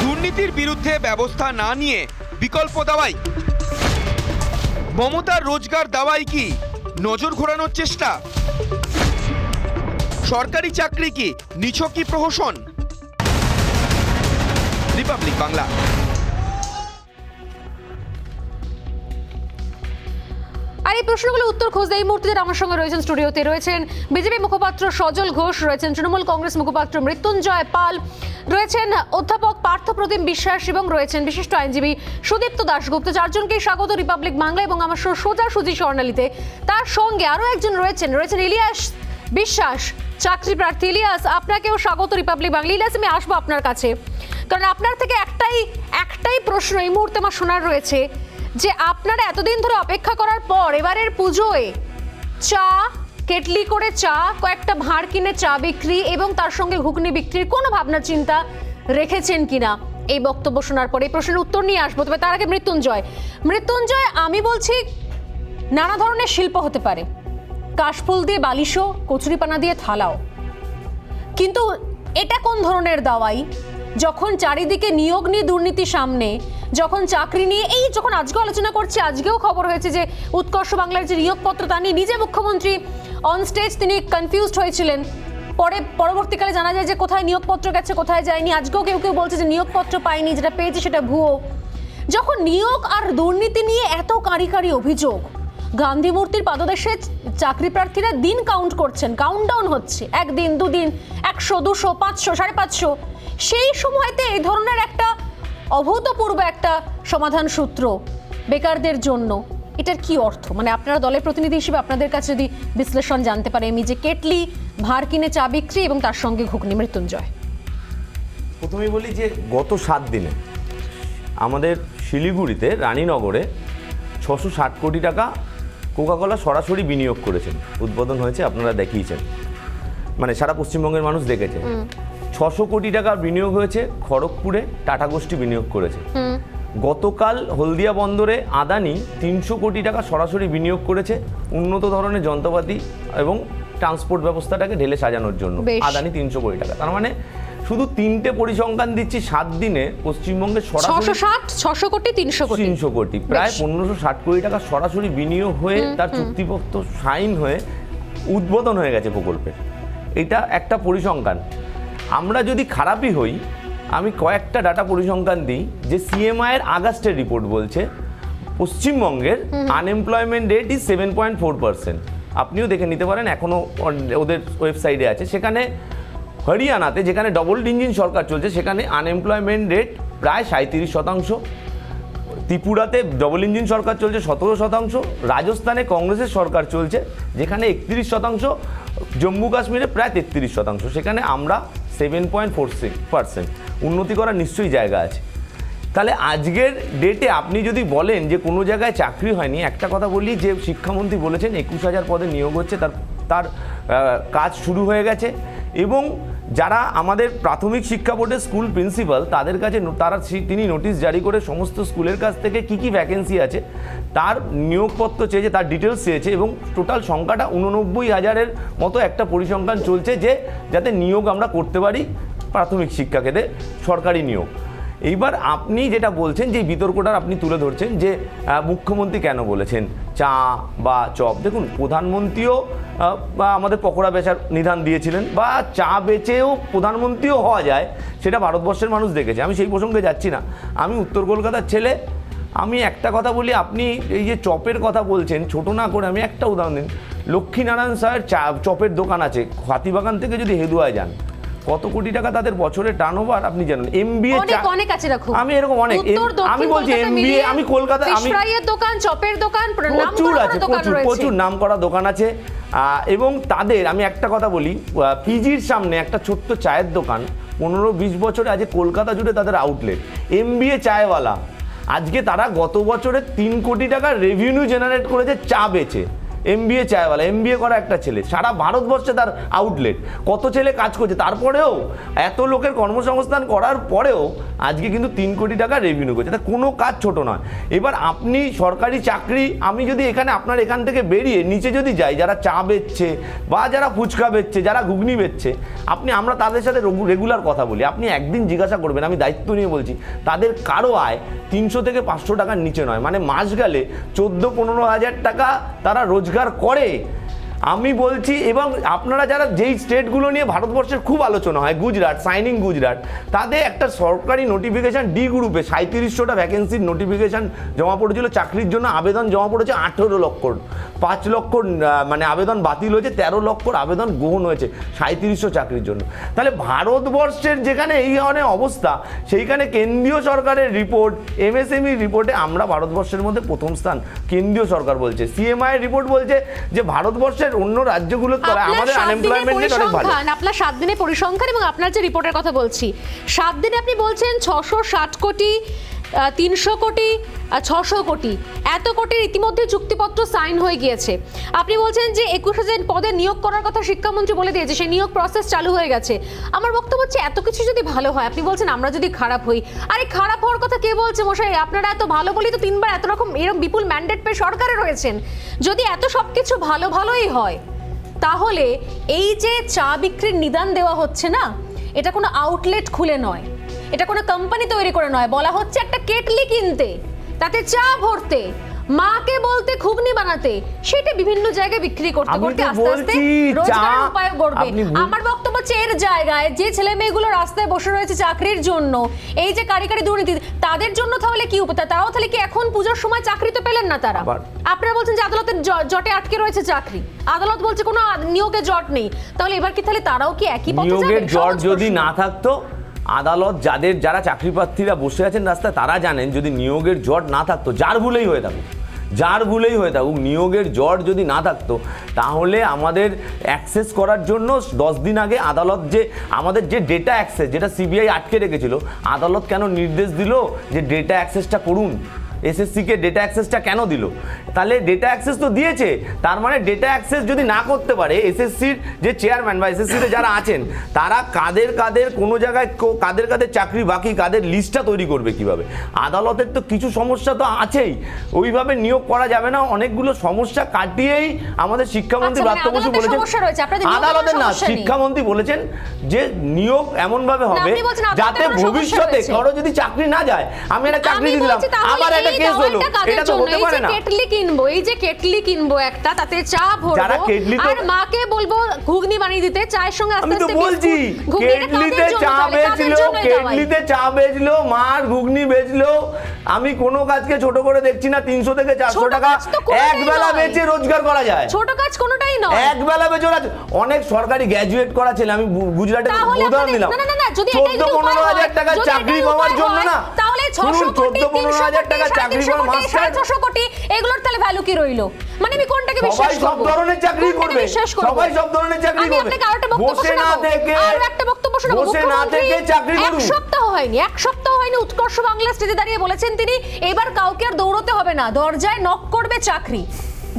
দুর্নীতির বিরুদ্ধে ব্যবস্থা না নিয়ে বিকল্প দাওয়াই? মমতার রোজগার দাওয়াই কি নজর ঘোরানোর চেষ্টা? সরকারি চাকরি কি নিছকই প্রহসন? রিপাবলিক বাংলা। আর এই প্রশ্নগুলো উত্তর খুঁজতে এই মুহূর্তে আমার সঙ্গে রয়েছেন, স্টুডিওতে রয়েছেন বিজেপি মুখপাত্র সজল ঘোষ, রয়েছেন তৃণমূল কংগ্রেস মুখপাত্র মৃত্যুঞ্জয় পাল, রয়েছেন অধ্যাপক পার্থ প্রতিম বিশ্বাস এবং রয়েছেন বিশিষ্ট আইনজীবী সুদীপ্ত দাশগুপ্ত। চারজনকেই স্বাগত রিপাবলিক বাংলা এবং আমার সোজাসুজি স্বর্ণালীতে। তার সঙ্গে আরও একজন রয়েছেন ইলিয়াস বিশ্বাস, চাকরি প্রার্থী। ইলিয়াস, আপনাকেও স্বাগত রিপাবলিক বাংলা। ইলিয়াস, আমি আসবো আপনার কাছে, কারণ আপনার থেকে একটাই প্রশ্ন এই মুহূর্তে আমার শোনার রয়েছে, যে আপনারা এতদিন ধরে অপেক্ষা করার পর এবারের পুজোয় চা, কেটলি করে চা, কয়েকটা ভাঁড় কিনে চা বিক্রি এবং তার সঙ্গে ঘুগনি বিক্রির কোনো ভাবনা চিন্তা রেখেছেন কিনা? এই বক্তব্য শোনার পরে এই প্রশ্নের উত্তর নিয়ে আসবো। তবে তার আগে মৃত্যুঞ্জয়, আমি বলছি নানা ধরনের শিল্প হতে পারে, কাশফুল দিয়ে বালিশও, কচুরিপানা দিয়ে থালাও, কিন্তু এটা কোন ধরনের দাওয়াই যখন চারিদিকে নিয়োগ নিয়ে দুর্নীতি সামনে, যখন চাকরি নিয়ে যখন আজকে আলোচনা করছি, আজকেও খবর হয়েছে যে উৎকর্ষ বাংলার যে নিয়োগপত্র তা নিয়ে নিজে মুখ্যমন্ত্রী অন স্টেজ তিনি কনফিউজড হয়েছিলেন। পরবর্তীকালে জানা যায় যে কোথায় নিয়োগপত্র গেছে কোথায় যায়নি। আজকেও কেউ বলছে যে নিয়োগপত্র পায়নি, যেটা পেয়েছে সেটা ভুয়ো। যখন নিয়োগ আর দুর্নীতি নিয়ে এত কারি অভিযোগ, গান্ধী মূর্তির পাদদেশে চাকরি প্রার্থীরা দিন কাউন্ট করছেন, কাউন্টডাউন হচ্ছে, 1 দিন 2 দিন, 100 200 500 550, সেই সময়তে এই ধরনের একটা অভূতপূর্ব একটা সমাধান সূত্র বেকারদের জন্য, এটার কি অর্থ? মানে আপনারা দলের প্রতিনিধি হিসেবে আপনাদের কাছে যদি বিশ্লেষণ জানতে পারে, আমি যে কেটলি, ভাঁড় কিনে চা বিক্রি এবং তার সঙ্গে ঘুগনি। মৃত্যুঞ্জয়, প্রথমেই বলি যে গত 7 দিনে আমাদের শিলিগুড়িতে রানীনগরে 660 কোটি টাকা কোকাকোলা সরাসরি বিনিয়োগ করেছেন, উদ্বোধন হয়েছে, আপনারা দেখিয়েছেন, মানে সারা পশ্চিমবঙ্গের মানুষ দেখেছে। 600 কোটি টাকা বিনিয়োগ হয়েছে খড়গপুরে, টাটা গোষ্ঠী বিনিয়োগ করেছে। গতকাল হলদিয়া বন্দরে আদানি 300 কোটি টাকা সরাসরি বিনিয়োগ করেছে উন্নত ধরনের যন্ত্রপাতি এবং ট্রান্সপোর্ট ব্যবস্থাটাকে ঢেলে সাজানোর জন্য। আদানি 300 কোটি টাকা, তার মানে শুধু 3টে পরিসংখ্যান দিচ্ছি 7 দিনে পশ্চিমবঙ্গে সরাসরি 600 কোটি 300 কোটি, প্রায় 1560 কোটি টাকা সরাসরি বিনিয়োগ হয়ে তার চুক্তিপত্র সাইন হয়ে উদ্বোধন হয়ে গেছে প্রকল্পের। এটা একটা পরিসংখ্যান। আমরা যদি খারাপই হই, আমি কয়েকটা ডাটা পরিসংখ্যান দিই, যে সিএমআই এর আগস্টের রিপোর্ট বলছে পশ্চিমবঙ্গের আনএমপ্লয়মেন্ট রেট ইজ 7.4%। আপনিও দেখে নিতে পারেন, এখনও ওদের ওয়েবসাইটে আছে। সেখানে হরিয়ানাতে, যেখানে ডবল ইঞ্জিন সরকার চলছে, সেখানে আনএমপ্লয়মেন্ট রেট প্রায় 37%। ত্রিপুরাতে ডবল ইঞ্জিন সরকার চলছে 17%। রাজস্থানে কংগ্রেসের সরকার চলছে, যেখানে 31%। জম্মু কাশ্মীরে প্রায় 33%। সেখানে আমরা 7.46%। উন্নতি করার নিশ্চয়ই জায়গা আছে। তাহলে আজকের ডেটে আপনি যদি বলেন যে কোনো জায়গায় চাকরি হয়নি, একটা কথা বলি, যে শিক্ষামন্ত্রী বলেছেন 21,000 পদে নিয়োগ হচ্ছে, তার কাজ শুরু হয়ে গেছে এবং যারা আমাদের প্রাথমিক শিক্ষা বোর্ডের স্কুল প্রিন্সিপাল তাদের কাছে তিনি নোটিশ জারি করে সমস্ত স্কুলের কাছ থেকে কি কি ভ্যাকেন্সি আছে তার নিয়োগপত্র চেয়েছে, তার ডিটেলস চেয়েছে, এবং টোটাল সংখ্যাটা 89,000-এর মতো একটা পরিসংখ্যান চলছে যে যাতে নিয়োগ আমরা করতে পারি প্রাথমিক শিক্ষাকেতে, সরকারি নিয়োগ। এইবার আপনি যেটা বলছেন যে বিতর্কটা আপনি তুলে ধরছেন যে মুখ্যমন্ত্রী কেন বলেছেন চা বা চপ, দেখুন প্রধানমন্ত্রীও বা আমাদের পকোড়া বেচার নিদান দিয়েছিলেন, বা চা বেচেও প্রধানমন্ত্রীও হওয়া যায়, সেটা ভারতবর্ষের মানুষ দেখেছে। আমি সেই প্রসঙ্গে যাচ্ছি না, আমি উত্তর কলকাতার ছেলে। আমি একটা কথা বলি, আপনি এই যে চপের কথা বলছেন, ছোট না করে আমি একটা উদাহরণ দিন। লক্ষ্মীনারায়ণ স্যারের চপের দোকান আছে, হাতিবাগান থেকে যদি হেদুয়ায় যান, কত কোটি টাকা তাদের বছরের টার্নওভার আপনি জানেন। এমবিএ অনেক আছে, রাখো আমি এরকম অনেক, আমি বলছি এমবিএ, আমি কলকাতা, আমি ফ্রাইয়ের দোকান, চপের দোকান, প্রচুর আছে, প্রচুর নাম করা দোকান আছে। এবং তাদের আমি একটা কথা বলি, পিজির সামনে একটা ছোট্ট চায়ের দোকান 15-20 বছরে আজ কলকাতা জুড়ে তাদের আউটলেট। এমবিএ চায়ওয়ালা আজকে তারা গত বছরে 3 কোটি টাকা রেভিনিউ জেনারেট করেছে চা বেচে। এমবিএ চায়ওয়ালা, এমবিএ করা একটা ছেলে, সারা ভারতবর্ষে তার আউটলেট, কত ছেলে কাজ করছে, তারপরেও এত লোকের কর্মসংস্থান করার পরেও আজকে কিন্তু 3 কোটি টাকা রেভিনিউ করছে। তা কোনো কাজ ছোট নয়। এবার আপনি সরকারি চাকরি, আমি যদি আপনার এখান থেকে বেরিয়ে নিচে যদি যাই, যারা চা বেচছে বা যারা ফুচকা বেচছে, যারা ঘুগনি বেচছে, আমরা তাদের সাথে রেগুলার কথা বলি, আপনি একদিন জিজ্ঞাসা করবেন, আমি দায়িত্ব নিয়ে বলছি, তাদের কারো আয় 300 থেকে 500 টাকার নিচে নয়। মানে মাস গেলে 14-15 হাজার টাকা তারা রোজগার করে। আমি বলছি, এবং আপনারা যারা যেই স্টেটগুলো নিয়ে ভারতবর্ষের খুব আলোচনা হয়, গুজরাট, সাইনিং গুজরাট, তাদের একটা সরকারি নোটিফিকেশান ডি গ্রুপে 3700টা ভ্যাকেন্সির নোটিফিকেশান জমা পড়েছিল, চাকরির জন্য আবেদন জমা পড়েছে 18 লক্ষ, 5 লক্ষ মানে আবেদন বাতিল হয়েছে, 13 লক্ষর আবেদন গ্রহণ হয়েছে 3700 চাকরির জন্য। তাহলে ভারতবর্ষের যেখানে এই ধরনের অবস্থা, সেইখানে কেন্দ্রীয় সরকারের রিপোর্ট, এমএসএমই রিপোর্টে আমরা ভারতবর্ষের মধ্যে প্রথম স্থান কেন্দ্রীয় সরকার বলছে। সিএমআই এর রিপোর্ট বলছে যে ভারতবর্ষের অন্য রাজ্যগুলোর তুলনায় আমাদের আনএমপ্লয়মেন্ট রেট অনেক ভালো। আপনার 7 দিনের পরিসংখ্যান এবং আপনার যে রিপোর্টের কথা বলছি, 7 দিনে আপনি বলছেন 660 কোটি, 300 কোটি, 600 কোটি, এত কোটির ইতিমধ্যে চুক্তিপত্র সাইন হয়ে গিয়েছে। আপনি বলছেন যে 21,000 পদে নিয়োগ করার কথা শিক্ষামন্ত্রী বলে দিয়েছে, সেই নিয়োগ প্রসেস চালু হয়ে গেছে। আমার বক্তব্য হচ্ছে এত কিছু যদি ভালো হয়, আপনি বলছেন আমরা যদি খারাপ হই, আরে খারাপ হওয়ার কথা কে বলছে মশাই? আপনারা এত ভালো বলেই তো 3বার এত রকম এরকম বিপুল ম্যান্ডেট পেয়ে সরকারে রয়েছেন। যদি এত সবকিছু ভালোই হয়, তাহলে এই যে চা বিক্রির নিদান দেওয়া হচ্ছে না, এটা কোনো আউটলেট খুলে নয়, এটা কোনো কোম্পানি তৈরি করে নয়, বলা হচ্ছে একটা কেটলি কিনতে, তাতে চা ভরতে, মাকে বলতে ঘুগনি বানাতে, সেটা বিভিন্ন জায়গায় বিক্রি করতে করতে আস্তে আস্তে রোজগারের উপায় গড়বে। আমার বক্তব্য হচ্ছে এর জায়গায় যে ছেলে মেয়েগুলো রাস্তায় বসে রয়েছে চাকরির জন্য, এই যে কারিগরি দুর্নীতি, তাদের জন্য তাহলে কি উপায়? তারাও তাহলে কি এখন পূজার সময় চাকরি তো পেলেন না তারা? আপনারা বলছেন যে আদালতের জটে আটকে রয়েছে চাকরি, আদালত বলছে কোনো নিয়োগের জট নেই, তাহলে এবার কি তাহলে তারাও কি একই পথে যাবে? নিয়োগের জট যদি না থাকতো, আদালত যারা চাকরি প্রার্থীরা বসে আছেন রাস্তায়, তারা জানেন যদি নিয়োগের জট না থাকতো, যার ভুলেই হয়ে থাকুক, নিয়োগের জট যদি না থাকতো, তাহলে আমাদের অ্যাক্সেস করার জন্য 10 দিন আগে আদালত যে আমাদের যে ডেটা অ্যাক্সেস, যেটা সিবিআই আটকে রেখেছিল, আদালত কেন নির্দেশ দিল যে ডেটা অ্যাক্সেসটা করুন? এসএসসিকে ডেটা অ্যাক্সেসটা কেন দিল? তাহলে ডেটা অ্যাক্সেস তো দিয়েছে, তার মানে ডেটা অ্যাক্সেস যদি না করতে পারে, এসএসসির যে চেয়ারম্যান বা এসএসসিতে যারা আছেন, তারা কাদের কোনো জায়গায় কাদের চাকরি বাকি, কাদের লিস্টটা তৈরি করবে কিভাবে? আদালতের তো কিছু সমস্যা তো আছেই, ওইভাবে নিয়োগ করা যাবে না। অনেকগুলো সমস্যা কাটিয়েই আমাদের শিক্ষামন্ত্রী ব্রাত্য বসু বলেছেন, আদালতের না, শিক্ষামন্ত্রী বলেছেন যে নিয়োগ এমনভাবে হবে যাতে ভবিষ্যতে কারো যদি চাকরি না যায়, আমি একটা চাকরি দিলাম, আবার একটা কেস হলো, এটা তো হতে পারে না। এই যে কেটলি কিনবো একটা, তাতে চা ভরবো, আর মাকে বলবো ঘুগনি বানিয়ে দিতে, চায়ের সঙ্গে আস্তে আস্তে বলছি কেটলিতে চা বেচলো, মার ঘুগনি বেচলো। আমি কোনো কাজকে ছোট করে দেখছি না। 300 থেকে 400 টাকা এক বেলা বেচে রোজগার করা যায়, ছোট কাজ কোনোটাই নয়। এক বেলা বেচে অনেক সরকারি গ্র্যাজুয়েট করা ছেলে, আমি গুজরাটের উদাহরণ দিলাম, 14-15 হাজার টাকা চাকরি পাওয়ার জন্য না, তাহলে 14-15 হাজার টাকা চাকরি পাওয়ার মাস্টার 600 কোটি, এগুলোর তাহলে ভ্যালু কি রইলো? মানে আমি কোনটাকে বিশ্বাস করব? সব ধরনের চাকরি করবে, সবাই সব ধরনের চাকরি করবে, বসে না থেকে, আর একটা বক্তব্য শোনাবো, বসে না থেকে চাকরি করুন। এক সপ্তাহ হয়নি উৎকর্ষ বাংলা স্টেজে দাঁড়িয়ে বলেছেন তিনি, এবার কাউকে আর দৌড়তে হবে না, দরজায় নক করবে চাকরি।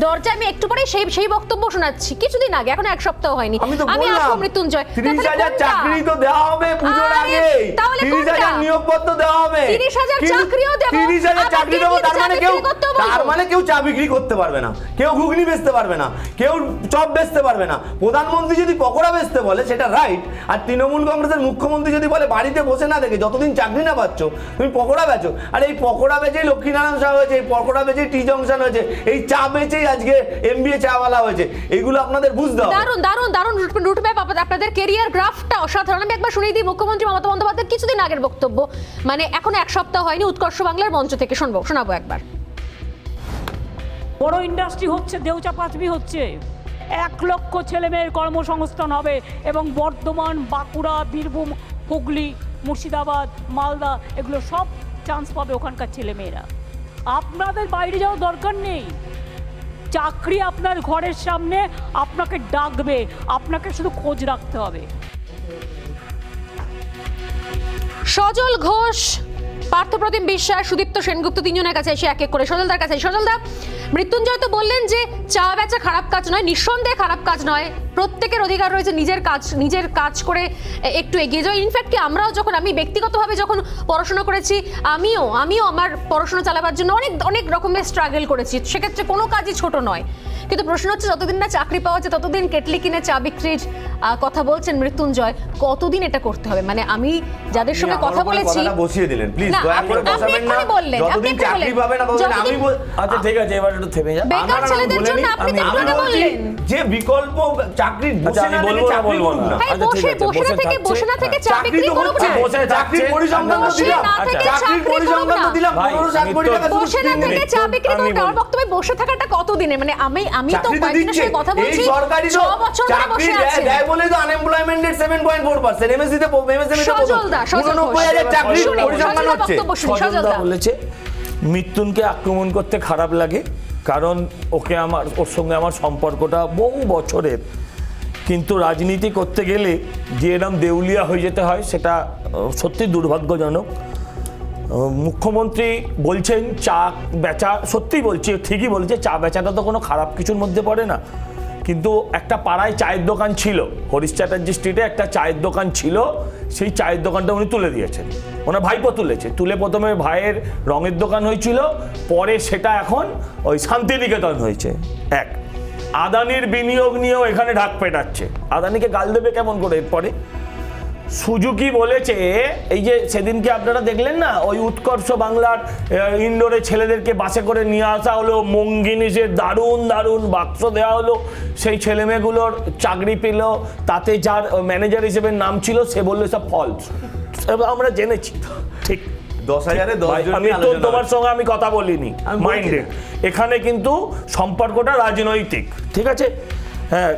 দরজা আমি একটু পরে সেই বক্তব্য শোনাচ্ছি কিছুদিন আগে, এখন এক সপ্তাহ হয়নি। আমি তো আমি বললাম আসবো মৃত্যুঞ্জয়। 30,000 চাকরি তো দেওয়া হবে পুজোর আরে, আগে, তাহলে 30,000 নিয়োগপত্র দেওয়া হবে, 30,000 কিন্তু চাকরিও দেবো। 30,000 চাকরি দেবো, তার মানে কেউ চা বিক্রি করতে পারবে না, কেউ ঘুগনি বেচতে পারবে না, কেউ চপ বেচতে পারবে না। প্রধানমন্ত্রী যদি পকোড়া বেচতে বলে সেটা রাইট, আর তৃণমূল কংগ্রেসের মুখ্যমন্ত্রী যদি বলে বাড়িতে বসে না দেখে যতদিন চাকরি না পাচ্ছ তুমি পকোড়া বেচো, আর এই পকোড়া বেচেই লক্ষ্মীনারায়ণ সাহা হয়েছে, এই পকোড়া বেচেই টি জংশন হয়েছে, এই চা বেচেই আজকে MBA চাওয়ালা হয়েছে। এগুলো আপনাদের বুঝতে হবে। দারুণ দারুণ দারুণ রুটম্যাপ আপনাদের কেরিয়ার গ্রাফটা অসাধারণ। আমি একবার শুনিয়ে দিই মুখ্যমন্ত্রী মমতা বন্দ্যোপাধ্যায়ের কিছুদিন আগের বক্তব্য, মানে এখন এক সপ্তাহ হয়নি, উৎকর্ষ বাংলার মঞ্চ থেকে শোনাবো একবার। বড় ইন্ডাস্ট্রি হচ্ছে, দেউচা পাঁচবি হচ্ছে, 1 লক্ষ ছেলেমেয়ের কর্মসংস্থান হবে এবং বর্ধমান, বাঁকুড়া, বীরভূম, হুগলি, মুর্শিদাবাদ, মালদা এগুলো সব চান্স পাবে ওখানকার ছেলেমেয়েরা। আপনাদের বাইরে যাওয়ার দরকার নেই, চাকরি আপনার ঘরের সামনে আপনাকে ডাকবে, আপনাকে শুধু খোঁজ রাখতে হবে। সজল ঘোষ, পার্থপ্রতিম বিশ্বাস, সুদীপ্ত সেনগুপ্ত তিনজনের কাছে এসে এক এক করে সজলদার কাছে। সজলদা, মৃত্যুঞ্জয় তো বললেন যে চা বেচা খারাপ কাজ নয়, নিঃসন্দেহে খারাপ কাজ নয়, প্রত্যেকের অধিকার রয়েছে নিজের কাজ করে একটু এগিয়ে যাওয়া। ইনফ্যাক্ট কি আমরাও যখন, আমি ব্যক্তিগতভাবে যখন পড়াশোনা করেছি, আমিও আমার পড়াশোনা চালাবার জন্য অনেক রকমের স্ট্রাগল করেছি, সেক্ষেত্রে কোনো কাজই ছোট নয়। কিন্তু প্রশ্ন হচ্ছে যতদিন না চাকরি পাওয়া যায় ততদিন কেটলি কিনে চা বিক্রির কথা বলছেন মৃত্যুঞ্জয়, কতদিন এটা করতে হবে? মানে আমি যাদের সঙ্গে কথা বলেছি, বসিয়ে দিলেন প্লিজ, দয়া করে বসাবেন না, যতদিন চাকরি পাবে না ততদিন আমি আচ্ছা ঠিক আছে, এবার একটু থেমে যা। বেকার ছেলেদের জন্য আপনি তো একটু আগে বললেন যে বিকল্প চাকরি বসে না থেকে চাকরি করুন না। ভাই বসে না থেকে চা বিক্রি করুন না, চাকরির পরিসংখ্যান তো দিলাম, চাকরির পরিসংখ্যান তো দিলাম 15-7 কোটি টাকা। বসে না থেকে চা বিক্রি করুন, আমার বক্তব্য বসে থাকাটা কতদিনে, মানে আমি তো কয়েকজনের সাথে কথা বলছি, 6 বছর ধরে বসে আছে। দেয় বলে তো আনএমপ্লয়মেন্ট রেট 7.4%, এমএসসি তে 89,000 চাকরির পরিসংখ্যান হচ্ছে। সজলদা বলেছে মৃত্যুনকে আক্রমণ করতে খারাপ লাগে, কারণ ওর সঙ্গে আমার সম্পর্কটা বহু বছরের, কিন্তু রাজনীতি করতে গেলে যে এরকম দেউলিয়া হয়ে যেতে হয় সেটা সত্যি দুর্ভাগ্যজনক। মুখ্যমন্ত্রী বলছেন চা বেচা, সত্যিই বলছি, ঠিকই বলছে, চা বেচাটা তো কোনো খারাপ কিছুর মধ্যে পড়ে না, কিন্তু একটা পাড়ায় চায়ের দোকান ছিল, হরিশ চ্যাটার্জি স্ট্রিটে একটা চায়ের দোকান ছিল, সেই চায়ের দোকানটা উনি তুলে দিয়েছেন, ওনার ভাইপো তুলে প্রথমে ভাইয়ের রঙের দোকান হয়েছিল, পরে সেটা এখন ওই শান্তিনিকেতন হয়েছে। আদানির বিনিয়োগ নিয়েও এখানে ঢাক পেটাচ্ছে, আদানিকে গাল দেবে কেমন করে এরপরে? সুজুকি বলেছে, এই যে সেদিনকে আপনারা দেখলেন না, ওই উৎকর্ষ বাংলার ইন্ডোরে ছেলেদেরকে বাসে করে নিয়ে আসা হলো, মঙ্গিনিসের দারুণ বাক্স দেওয়া হলো, সেই ছেলেমেয়েগুলোর চাকরি পেল, তাতে যার ম্যানেজার হিসেবে নাম ছিল সে বললো সব ফলস। আমরা জেনেছি, ঠিক 10,000-এ 10 জন আমি তো তোমার সঙ্গে আমি কথা বলিনি, মাইন্ডেড, এখানে কিন্তু সম্পর্কটা রাজনৈতিক, ঠিক আছে? হ্যাঁ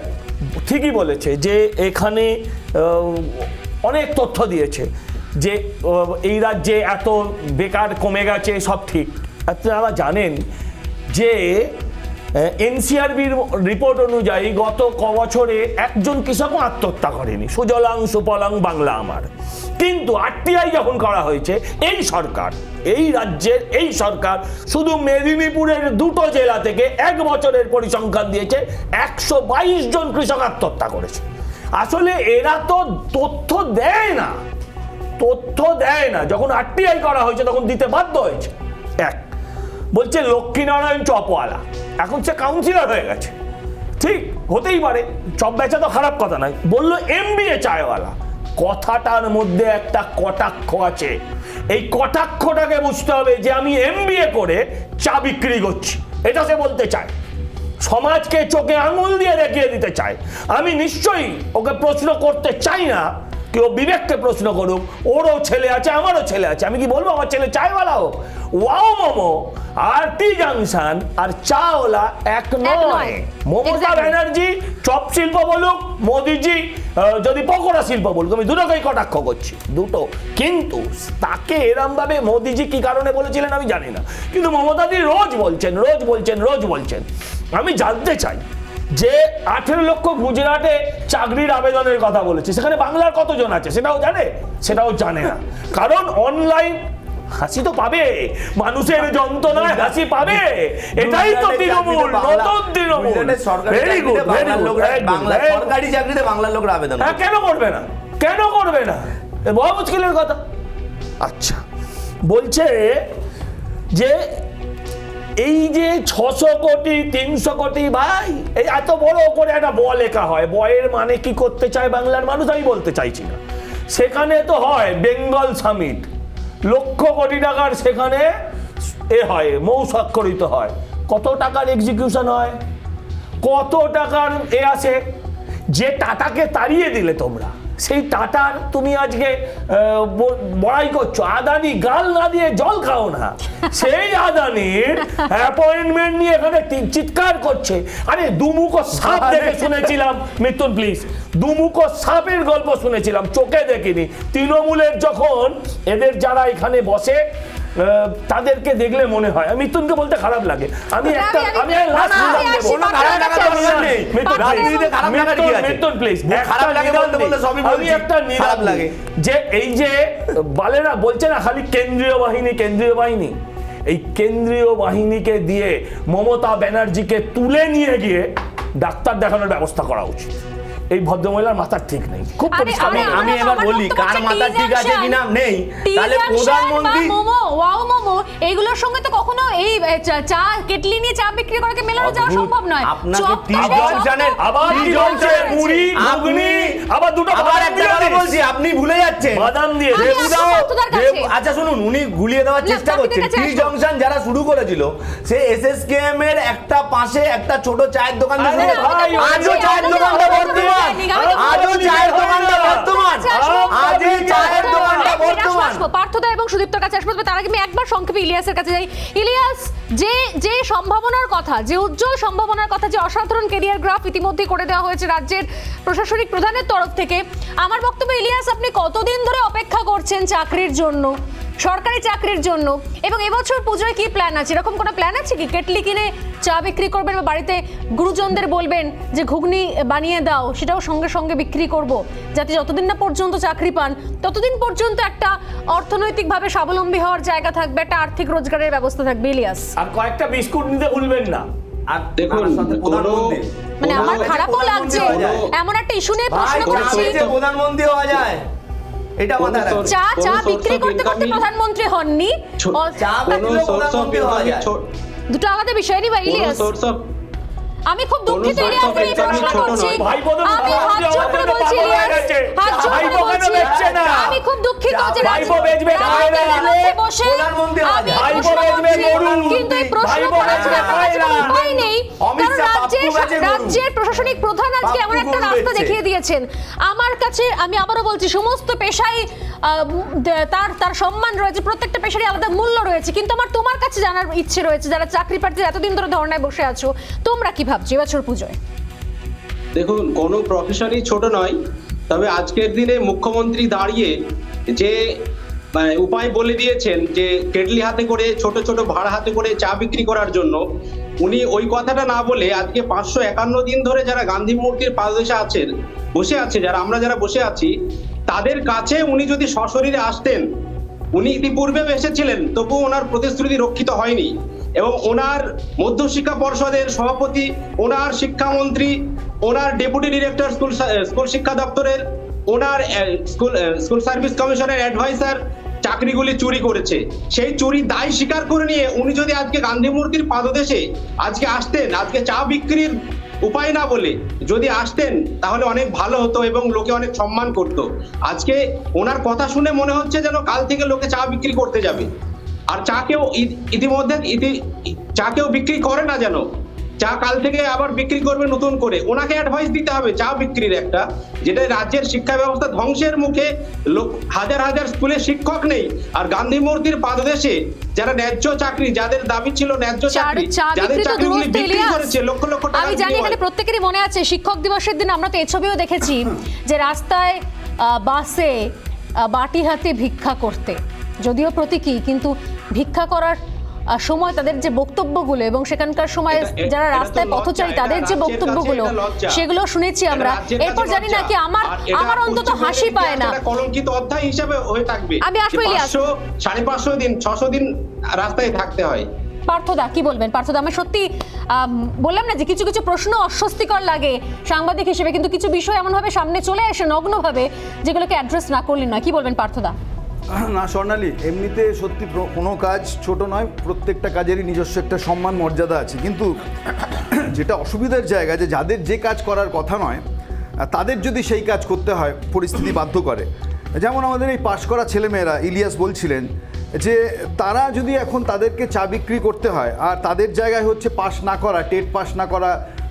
ঠিকই বলেছে যে এখানে অনেক তথ্য দিয়েছে যে এই রাজ্যে এত বেকার কমে গেছে, সব ঠিক। আপনারা জানেন যে এনসিআরবির রিপোর্ট অনুযায়ী গত বছরে একজন কৃষকও আত্মহত্যা করেনি, সুজলাং সুফলাং বাংলা আমার। কিন্তু আরটিআই যখন করা হয়েছে, এই রাজ্যের এই সরকার শুধু মেদিনীপুরের 2টো জেলা থেকে 1 বছরের পরিসংখ্যান দিয়েছে 122 জন কৃষক আত্মহত্যা করেছে। আসলে এরা তো তথ্য দেয় না, যখন আরটিআই করা হয়েছে তখন দিতে বাধ্য হয়েছে। বলছে লক্ষ্মীনারায়ণ চপওয়ালা, এখন সে কাউন্সিলর হয়ে গেছে, ঠিক হতেই পারে, চপ বেচা তো খারাপ কথা নয়, বললো MBA চায়ওয়ালা। কথাটার মধ্যে একটা কটাক্ষ আছে, এই কটাক্ষটাকে বুঝতে হবে যে আমি MBA করে চা বিক্রি করছি, এটা সে বলতে চায়, সমাজকে চোখে আঙুল দিয়ে দেখিয়ে দিতে চায়। আমি নিশ্চয়ই ওকে প্রশ্ন করতে চাই না, কেউ বিবেককে প্রশ্ন করুক, ওরও ছেলে আছে আমারও ছেলে আছে, আমি কি বলবো আমার ছেলে চায়ওয়ালা হোক? ওয়াও মোমো আর টি জাংশন আর চাওয়ালা এক নয়। মমতা ব্যানার্জি চপ শিল্প বলুক, মোদিজি যদি পকোড়া শিল্প বলুক, আমি দুটোকেই কটাক্ষ করছি, দুটো। কিন্তু তাকে এরম ভাবে মোদিজি কি কারণে বলেছিলেন আমি জানি না, কিন্তু মমতাদি রোজ বলছেন। আমি জানতে চাই যে 18 লক্ষ গুজরাটে চাকরির আবেদনের কথা বলেছে, সেখানে বাংলার কতজন আছে সেটাও জানে না, কারণ অনলাইন হাসি তো পাবে, মানুষের যন্ত্রণায় হাসি পাবে, এটাই তো তৃণমূল, নতুন Trinamool. Very good, very good. সরকারি চাকরিতে বাংলার লোকরা আবেদন হ্যাঁ, কেন করবে না, কেন করবে না, এ বড় মুশকিলের কথা। আচ্ছা, বলছে যে এই যে 600 কোটি 300 কোটি, ভাই এই এত বড় করে একটা ব লেখা হয়, বয়ের মানে কি করতে চায় বাংলার মানুষ আমি বলতে চাইছি না। সেখানে তো হয় বেঙ্গল সামিট, লক্ষ কোটি টাকার সেখানে হয়, মৌস্বাক্ষরিত হয়, কত টাকার এক্সিকিউশন হয়, কত টাকার আসে। যে টাটাকে তাড়িয়ে দিলে তোমরা, সেই টাটার তুমি আজকে বড়াই করছো। আদানি গাল না দিয়ে জল খাও না, সেই আদানির অ্যাপয়েন্টমেন্ট নিয়ে এখানে চিৎকার করছে। আরে দুমুখো সাপ দেখে শুনেছিলাম, মিথুন প্লিজ, দুমুখো সাপের গল্প শুনেছিলাম, চোখে দেখিনি। তৃণমূলের যখন এদের যারা এখানে বসে তাদেরকে দেখলে মনে হয়, মিথুনকে বলতে খারাপ লাগে, আমি যে এই যে বালেরা বলছে না খালি কেন্দ্রীয় বাহিনী কেন্দ্রীয় বাহিনী, এই কেন্দ্রীয় বাহিনীকে দিয়ে মমতা ব্যানার্জিকে তুলে নিয়ে গিয়ে ডাক্তার দেখানোর ব্যবস্থা করা উচিত। এই ভদ্রমহিলার মাথা ঠিক নেই, খুব পরিষ্কার। আমি এবার বলি কার মাথা ঠিক আছে কিনা নেই, তাহলে প্রধানমন্ত্রী ওয়াও মোমো এইগুলোর সঙ্গে তো কখনো এই চা কেটলি নিয়ে চা বিক্রি করাকে মেলানো যাওয়া সম্ভব নয়। আপনাকে টি জংশনের আবার টি জংশনের মুড়ি ঘুগনি, আবার দুটো আবার একটা কথা বলছি, আপনি ভুলে যাচ্ছেন বাদাম দিয়ে আচ্ছা শুনুন, উনি গুলিয়ে দেওয়ার চেষ্টা করছেন। টি জংশন যারা শুরু করেছিল, সে এসএসকেএম এর একটা পাশে একটা ছোট চায়ের দোকান দিয়ে, আজও চায়ের দোকানটা বর্তমান, আজও চায়ের দোকানটা বর্তমান, আজও চায়ের দোকানটা বর্তমান। পার্থদা এবং সুদীপ্তর কাছে আসবো, তার আগে আমি একবার সংক্ষেপে ইলিয়াসের কাছে যাই। ইলিয়াস, যে সম্ভাবনার কথা, যে উজ্জ্বল সম্ভাবনার কথা, যে অসাধারণ ক্যারিয়ার গ্রাফ ইতিমধ্যে করে দেওয়া হয়েছে রাজ্যের প্রশাসনিক প্রধানের তরফ থেকে, আমার বক্তব্য ইলিয়াস, আপনি কতদিন ধরে অপেক্ষা করছেন চাকরির জন্য, সরকারি চাকরির জন্য, এবং এবছর পুজোয় কি প্ল্যান আছে? এরকম কোনো প্ল্যান আছে কি? কেটলি কিনে চা বিক্রি করবেন বা বাড়িতে গুরুজনদের বলবেন যে ঘুগনি বানিয়ে দাও, সেটাও সঙ্গে সঙ্গে বিক্রি করব, যাতে যতদিন না পর্যন্ত চাকরি পান ততদিন পর্যন্ত একটা অর্থনৈতিকভাবে স্বাবলম্বী হওয়ার জায়গা থাকবে, একটা আর্থিক রোজগারের ব্যবস্থা থাকবে। ইলিয়াস, আর কয়েকটা বিস্কুট নিতে ভুলবেন না। আর দেখুন, মানে আমার খারাপও লাগছে এমন একটা ইস্যু নিয়ে প্রশ্ন করছি, প্রধানমন্ত্রী হওয়া যায়, এটা মাথায় রাখবেন। চা বিক্রি করতে করতে প্রধানমন্ত্রী হননি, চা বিক্রি প্রধানমন্ত্রী হওয়া যায়, দুটো আলাদা বিষয় নি ভাই। ইলিয়াস, আমি খুব দুঃখিত ইলিয়াস, এই প্রশ্ন করছি, আমি হাত জোড় করে বলছি ইলিয়াস, হাত জোড় করে বলছি, আমি খুব দুঃখিত যে রাজনীতিতে বসে কিন্তু এই প্রশ্ন করার জন্য উপায় নেই, কারণ রাজ্যের প্রশাসনিক প্রধান আজকে এমন একটা রাস্তা দেখিয়ে দিয়েছেন। আমার কাছে, আমি আবারও বলছি, সমস্ত পেশায় তার সম্মান রয়েছে, প্রত্যেকটা পেশারই আলাদা মূল্য রয়েছে, কিন্তু আমার তোমার কাছে জানার ইচ্ছে রয়েছে, যারা চাকরি প্রার্থী এতদিন ধরে ধর্নায় বসে আছো, তোমরা কি ভাবছো এবছর পুজোয়? দেখুন, কোনো প্রফেশনই ছোট নয়, তবে আজকের দিনে মুখ্যমন্ত্রী দাঁড়িয়ে যে উপায় বলে দিয়েছেন যে কেটলি হাতে করে, ছোট ছোট ভাড়া হাতে করে চা বিক্রি করার জন্য, উনি ওই কথাটা না বলে আজকে 551 দিন ধরে যারা গান্ধী মূর্তির পাদদেশে আছেন, বসে আছে, যারা বসে আছি, তাদের কাছে উনি যদি সশরীরে আসতেন, উনি ইতিপূর্বে এসেছিলেন, তবুও ওনার প্রতিশ্রুতি রক্ষিত হয়নি, এবং ওনার মধ্যশিক্ষা পর্ষদের সভাপতি, ওনার শিক্ষামন্ত্রী, ওনার ডেপুটি ডিরেক্টর স্কুল শিক্ষা দপ্তরের, ওনার স্কুল সার্ভিস কমিশনের অ্যাডভাইসার চাকরিগুলি চুরি করেছে। সেই চুরি দায় স্বীকার করে নিয়ে উনি যদি আজকে গান্ধী মূর্তির পাদদেশে আজকে আসতেন, আজকে চা বিক্রির উপায় না বলে যদি আসতেন, তাহলে অনেক ভালো হতো এবং লোকে অনেক সম্মান করতো। আজকে ওনার কথা শুনে মনে হচ্ছে যেন কাল থেকে লোকে চা বিক্রি করতে যাবে, আর চা কেউ বিক্রি করে না, যেন চা কাল থেকে আবার বিক্রি করবে নতুন করে। ওনাকে অ্যাডভাইস দিতে হবে চা বিক্রির একটা, যেটা রাজ্যের শিক্ষা ব্যবস্থা ধ্বংসের মুখে, হাজার হাজার স্কুলে শিক্ষক নেই, আর গান্ধী মূর্তির পাদদেশে যারা ন্যায্য চাকরি, যাদের দাবি ছিল ন্যায্য চাকরি, যাদের চাকরিগুলি বিক্রি করেছে লক্ষ লক্ষ টাকা। আমি জানি এখানে প্রত্যেকেরই মনে আছে শিক্ষক দিবসের দিন আমরা তো এই ছবিও দেখেছি যে রাস্তায় বাসে বাটি হাতে ভিক্ষা করতে, যদিও প্রতীকী, কিন্তু ভিক্ষা করার সময় তাদের যে বক্তব্যগুলো এবং সেখানকার সময় যারা এটা তো রাস্তায় লজ্জা, পথচারী এটা তাদের যে রাজ্যের বক্তব্যগুলো কাছে এটা লজ্জা। সেগুলো শুনেছি আমরা। রাজ্যের এরপর কাছে জানি না লজ্জা। কি আমার আর এটা আমার অন্তত পশ্চিমবঙ্গের হাসি পায় না। ইতিহাসে একটা কলঙ্কিত অধ্যায় হিসেবে হয়ে থাকবে। আমি আসবো যে ইলিয়াস। 500, 550 দিন, 600 দিন রাস্তায় থাকতে হয়। পার্থদা কি বলবেন? পার্থদা, আমি সত্যি বললাম না যে কিছু কিছু প্রশ্ন অস্বস্তিকর লাগে সাংবাদিক হিসেবে, কিন্তু কিছু বিষয় এমনভাবে সামনে চলে আসে নগ্নভাবে যেগুলোকে অ্যাড্রেস না করলে নয়। কি বলবেন পার্থদা? না স্বর্ণালী, এমনিতে সত্যি কোনো কাজ ছোট নয়, প্রত্যেকটা কাজেরই নিজস্ব একটা সম্মান মর্যাদা আছে, কিন্তু যেটা অসুবিধার জায়গা যে যাদের যে কাজ করার কথা নয় তাদের যদি সেই কাজ করতে হয় পরিস্থিতি বাধ্য করে। যেমন আমাদের এই পাশ করা ছেলেমেয়েরা, ইলিয়াস বলছিলেন যে তারা যদি এখন তাদেরকে চা বিক্রি করতে হয় আর তাদের জায়গায় হচ্ছে পাস না করা, টেট পাস না করা,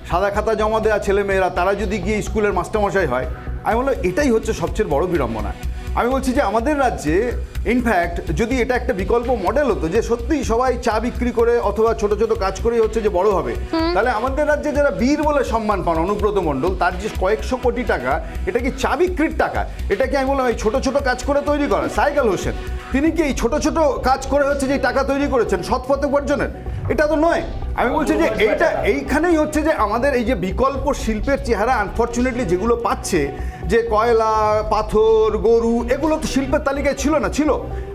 সাদা খাতা জমা দেওয়া ছেলেমেয়েরা তারা যদি গিয়ে স্কুলের মাস্টারমশাই হয়, আমি বললাম এটাই হচ্ছে সবচেয়ে বড় বিড়ম্বনা। আমি বলছি যে আমাদের রাজ্যে ইনফ্যাক্ট যদি এটা একটা বিকল্প মডেল হতো যে সত্যিই সবাই চা বিক্রি করে অথবা ছোট ছোট কাজ করেই হচ্ছে যে বড় হবে, তাহলে আমাদের রাজ্যে যারা বীর বলে সম্মান পান, অনুব্রত মণ্ডল, তার যে কয়েকশো কোটি টাকা, এটা কি চা বিক্রির টাকা? এটা কি আমি বললাম এই ছোট ছোট কাজ করে তৈরি করা? সাইকেল হোসেন তিনি কি এই ছোট ছোট কাজ করে হচ্ছে যে টাকা তৈরি করেছেন সৎপথে উপার্জনের? এটা তো নয়। আমি বলছি যে এইখানেই হচ্ছে যে আমাদের এই যে বিকল্প শিল্পের চেহারা আনফর্চুনেটলি যেগুলো পাচ্ছে, যে কয়লা, পাথর, গরু, এগুলো তো শিল্পের তালিকায় ছিল না, ছিল,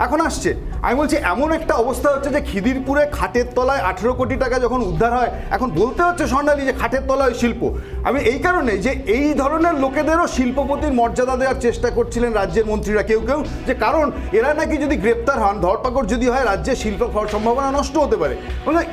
এখন আসছে। আমি বলছি এমন একটা অবস্থা হচ্ছে যে খিদিরপুরে খাটের তলায় 18 কোটি টাকা যখন উদ্ধার হয়, এখন বলতে হচ্ছে স্বর্ণালী যে খাটের তলায় শিল্প। আমি এই কারণে যে এই ধরনের লোকেদেরও শিল্পপতির মর্যাদা দেওয়ার চেষ্টা করছিলেন রাজ্যের মন্ত্রীরা কেউ কেউ, যে কারণ এরা নাকি যদি গ্রেপ্তার হন, ধরপাকড় যদি হয়, রাজ্যের শিল্প সম্ভাবনা নষ্ট হতে পারে।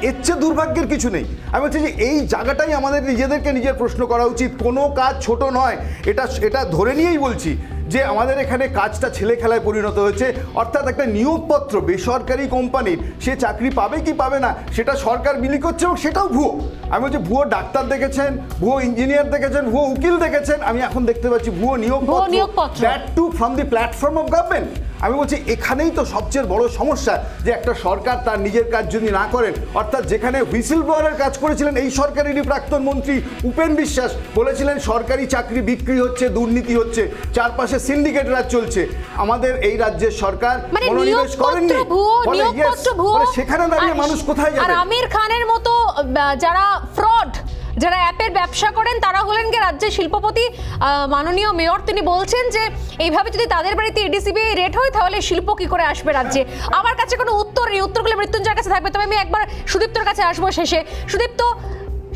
এর চেয়ে দুর্ভাগ্যের কিছু নেই। আমি বলছি যে এই জায়গাটাই আমাদের নিজেদেরকে নিজের প্রশ্ন করা উচিত। কোনো কাজ ছোট নয়, এটা ধরে নিয়েই বলছি যে আমাদের এখানে কাজটা ছেলে খেলায় পরিণত হয়েছে। অর্থাৎ একটা নিয়োগপত্র বেসরকারি কোম্পানির, সে চাকরি পাবে কি পাবে না সেটা সরকার বিলি করছে, এবং সেটাও ভুয়ো। আমি বলছি ভুয়ো ডাক্তার দেখেছেন, ভুয়ো ইঞ্জিনিয়ার দেখেছেন, ভুয়ো উকিল দেখেছেন, আমি এখন দেখতে পাচ্ছি ভুয়ো নিয়োগপত্র, that too from the platform of government. আমি বলছি এখানেই তো সবচেয়ে বড় সমস্যা, যে একটা সরকার তার নিজের কাজ যদি না করেন, অর্থাৎ যেখানে হুইসেল ব্লোয়ারের কাজ করেছিলেন এই সরকারেরই প্রাক্তন মন্ত্রী উপেন বিশ্বাস, বলেছিলেন সরকারি চাকরি বিক্রি হচ্ছে, দুর্নীতি হচ্ছে, চারপাশে সিন্ডিকেট রাজ চলছে। আমাদের এই রাজ্যের সরকার মনোনিবেশ করেননি, সেখানে দাঁড়িয়ে মানুষ কোথায় যাবে? আর আমির খানের মতো যারা ফ্রড, যারা অ্যাপের ব্যবসা করেন, তারা হলেন কি রাজ্যের শিল্পপতি। মাননীয় মেয়র তিনি বলছেন যে এইভাবে যদি তাদের বাড়িতে এডিসিবি রেট হয় তাহলে শিল্প কি করে আসবে রাজ্যে। আমার কাছে কোনো উত্তর নেই, উত্তরগুলো মৃত্যুঞ্জয়ের কাছে থাকবে। তবে আমি একবার সুদীপ্তর কাছে আসবো শেষে। সুদীপ্ত,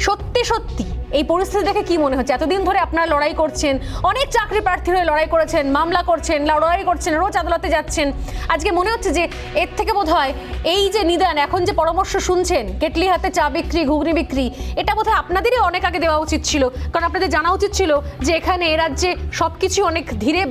সত্যি সত্যি এই পরিস্থিতি দেখে কি মনে হচ্ছে? এতদিন ধরে আপনারা লড়াই করছেন, অনেক চাকরি প্রার্থী হয়ে লড়াই করেছেন, মামলা করছেন, লড়াই করছেন, রোজ আদালতে যাচ্ছেন, আজকে মনে হচ্ছে যে এর থেকে বোধহয় এই যে নিদান, এখন যে পরামর্শ শুনছেন কেটলি হাতে চা বিক্রি, ঘুগনি বিক্রি, এটা বোধহয় আপনাদেরই অনেক আগে দেওয়া উচিত ছিল। কারণ আপনাদের জানা উচিত ছিল যে এখানে এ রাজ্যে সবকিছু অনেক ধীরে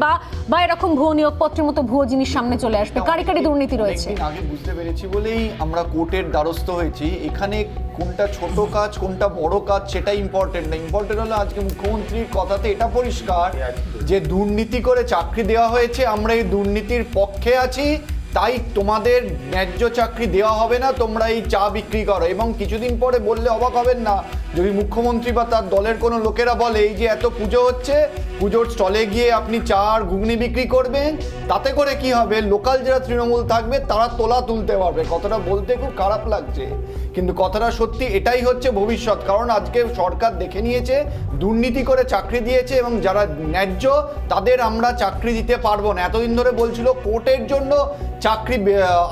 বা এরকম ভুয়ো নিয়োগপত্রের মতো ভুয়ো জিনিস সামনে চলে আসবে, কারি কারি দুর্নীতি রয়েছে। আগে বুঝতে পেরেছি বলেই আমরা কোর্টের দ্বারস্থ হয়েছি। এখানে কোনটা ছোট কাজ কোনটা বড় কাজ সেটা ইম্পর্টেন্ট না, ইম্পর্টেন্ট হলো আজকে মুখ্যমন্ত্রীর কথাতে এটা পরিষ্কার যে দুর্নীতি করে চাকরি দেওয়া হয়েছে, আমরা এই দুর্নীতির পক্ষে আছি, তাই তোমাদের ন্যায্য চাকরি দেওয়া হবে না, তোমরা এই চা বিক্রি করো। এবং কিছুদিন পরে বললে অবাক হবেন না যদি মুখ্যমন্ত্রী বা তার দলের কোনো লোকেরা বলে এই যে এত পুজো হচ্ছে, পুজোর স্টলে গিয়ে আপনি চা আর ঘুগনি বিক্রি করবেন, তাতে করে কি হবে, লোকাল যারা তৃণমূল থাকবে তারা তোলা তুলতে পারবে। কথাটা বলতে খুব খারাপ লাগছে, কিন্তু কথাটা সত্যি, এটাই হচ্ছে ভবিষ্যৎ। কারণ আজকে সরকার দেখে নিয়েছে দুর্নীতি করে চাকরি দিয়েছে, এবং যারা ন্যায্য তাদের আমরা চাকরি দিতে পারবো না। এতদিন ধরে বলছিল কোর্টের জন্য চাকরি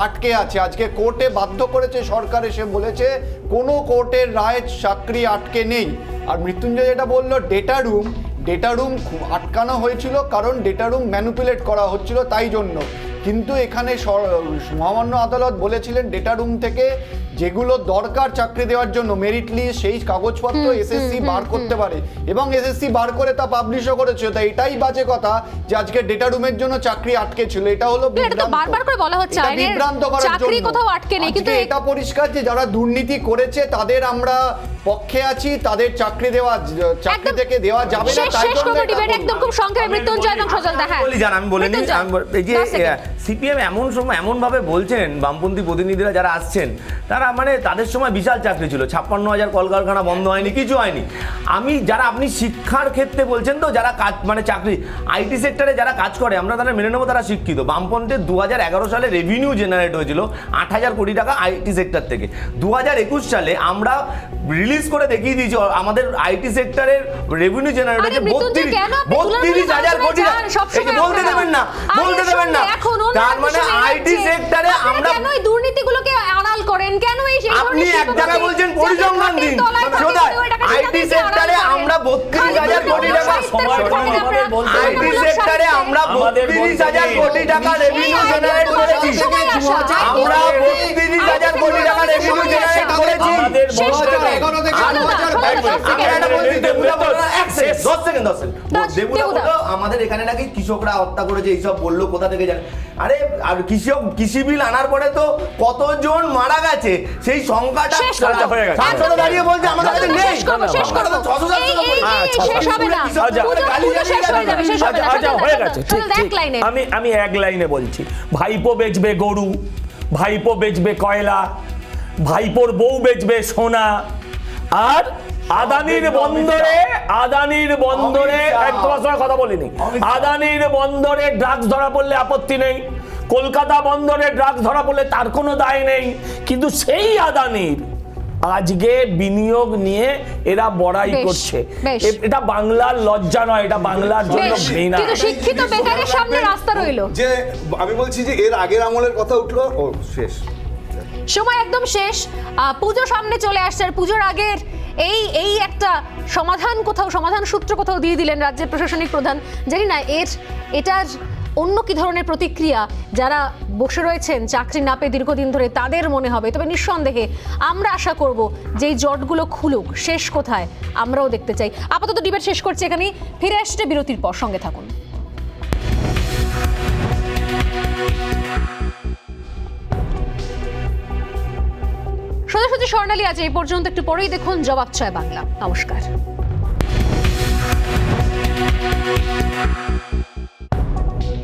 আটকে আছে, আজকে কোর্টে বাধ্য করেছে সরকার, এসে বলেছে কোনো কোর্টের রায় চাকরি আটকে নেই। আর মৃত্যুঞ্জয় যেটা বললো ডেটা রুম আটকানো হয়েছিল কারণ ডেটা রুম ম্যানিপুলেট করা হচ্ছিল তাই জন্য, কিন্তু এখানে মহামান্য আদালত বলেছিলেন ডেটা রুম থেকে যেগুলো দরকার চাকরি দেওয়ার জন্য মেরিট লিস্ট, সেই কাগজপত্র এসএসসি বার করতে পারে, এবং এসএসসি বার করে তা পাবলিশও করেছে। তাই এটাই বাজে কথা যে আজকে ডেটা রুমের জন্য চাকরি আটকে ছিল, এটা হলো বারবার করে বলা হচ্ছে বিভ্রান্ত করার চাকরি কোথাও আটকে নেই, কিন্তু এটা পরিষ্কার যে যারা দুর্নীতি করেছে তাদের আমরা পক্ষে আছি, তাদের চাকরি থেকে দেওয়া যাবে না। তাই জন্য একদম খুব সংক্ষেপে মৃত্যুঞ্জয় এবং সজল দেখা আমি বলিনি, এই যে সিপিএম এমন সময় এমনভাবে বলছেন, বামপন্থী প্রতিনিধিরা যারা আসছেন তারা তারা মানে তাদের সময় বিশাল চাকরি ছিল, 56,000 কলকারখানা বন্ধ হয়নি, কিছু হয়নি। যারা আপনি শিক্ষার ক্ষেত্রে বলছেন তো, যারা কাজ মানে চাকরি আইটি সেক্টরে যারা কাজ করে, আমরা তারা মেনে নেবো তারা শিক্ষিত। বামপন্থের 2011 সালে রেভিনিউ জেনারেট হয়েছিল 8,000 কোটি টাকা আইটি সেক্টর থেকে। 2021 সালে আমরা রিলিজ করে দেখিয়ে দিয়েছি আমাদের আইটি সেক্টরের রেভিনিউ জেনারেট হয়েছে 32,000 কোটি টাকা। বলতে দেবেন না, বলতে দেবেন না। তার মানে আইটি সেক্টরে আমরা দুর্নীতিগুলোকে আড়াল করেন কেন? আপনি এক জায়গায় বলছেন পরিসংখ্যান দিন, আইটি সেক্টরে আমরা 32,000 কোটি টাকা, আইটি সেক্টরে আমরা 32,000 কোটি টাকা রেভিনিউ জেনারেট করেছি। আমরা 32,000 কোটি টাকা রেভিনিউ জেনারেট করেছি। আমাদের এখানে নাকি কৃষকরা হত্যা করেছে এইসব বললো, কোথা থেকে জানে? আরে আর কৃষি বিল আনার পরে তো কতজন মারা গেছে সেই সংখ্যাটা দাঁড়িয়ে বলছে আমাদের কাছে নেই। আমি এক লাইনে বলছি, ভাইপো বেচবে গরু, ভাইপো বেচবে কয়লা, ভাইপোর বউ বেচবে সোনা, আর আদানির বন্দরে একদম কথা বলিনি, আদানির বন্দরে ড্রাগস ধরা পড়লে আপত্তি নেই, কলকাতা বন্দরে ড্রাগস ধরা পড়লে তার কোনো দায় নেই, কিন্তু সেই আদানির আজকে বিনিয়োগ নিয়ে এরা বড়াই করছে। এটা বাংলার লজ্জা নয়, এটা বাংলার জন্য ঘৃণা। কিন্তু শিক্ষিত বেকারের সামনে রাস্তা রইলো। যে আমি বলছি যে এর আগের আমলের কথা উঠলো, ও শেষ সময় একদম শেষ। পুজো সামনে চলে আসছে, আর পুজোর আগের এই একটা সমাধান সূত্র কোথাও দিয়ে দিলেন রাজ্যের প্রশাসনিক প্রধান। জানি না এটার অন্য কি ধরনের প্রতিক্রিয়া যারা বসে রয়েছেন চাকরি না পেয়ে দীর্ঘদিন ধরে তাদের মনে হবে। তবে নিঃসন্দেহে আমরা আশা করব যে এই জটগুলো খুলুক, শেষ কোথায় আমরাও দেখতে চাই। আপাতত ডিবেট শেষ করছি এখানেই, ফিরে আসছে বিরতির পর, সঙ্গে থাকুন। সোজাসুজি স্বর্ণালী আজ এই পর্যন্ত, একটু পরেই দেখুন জবাব চায় বাংলা। নমস্কার।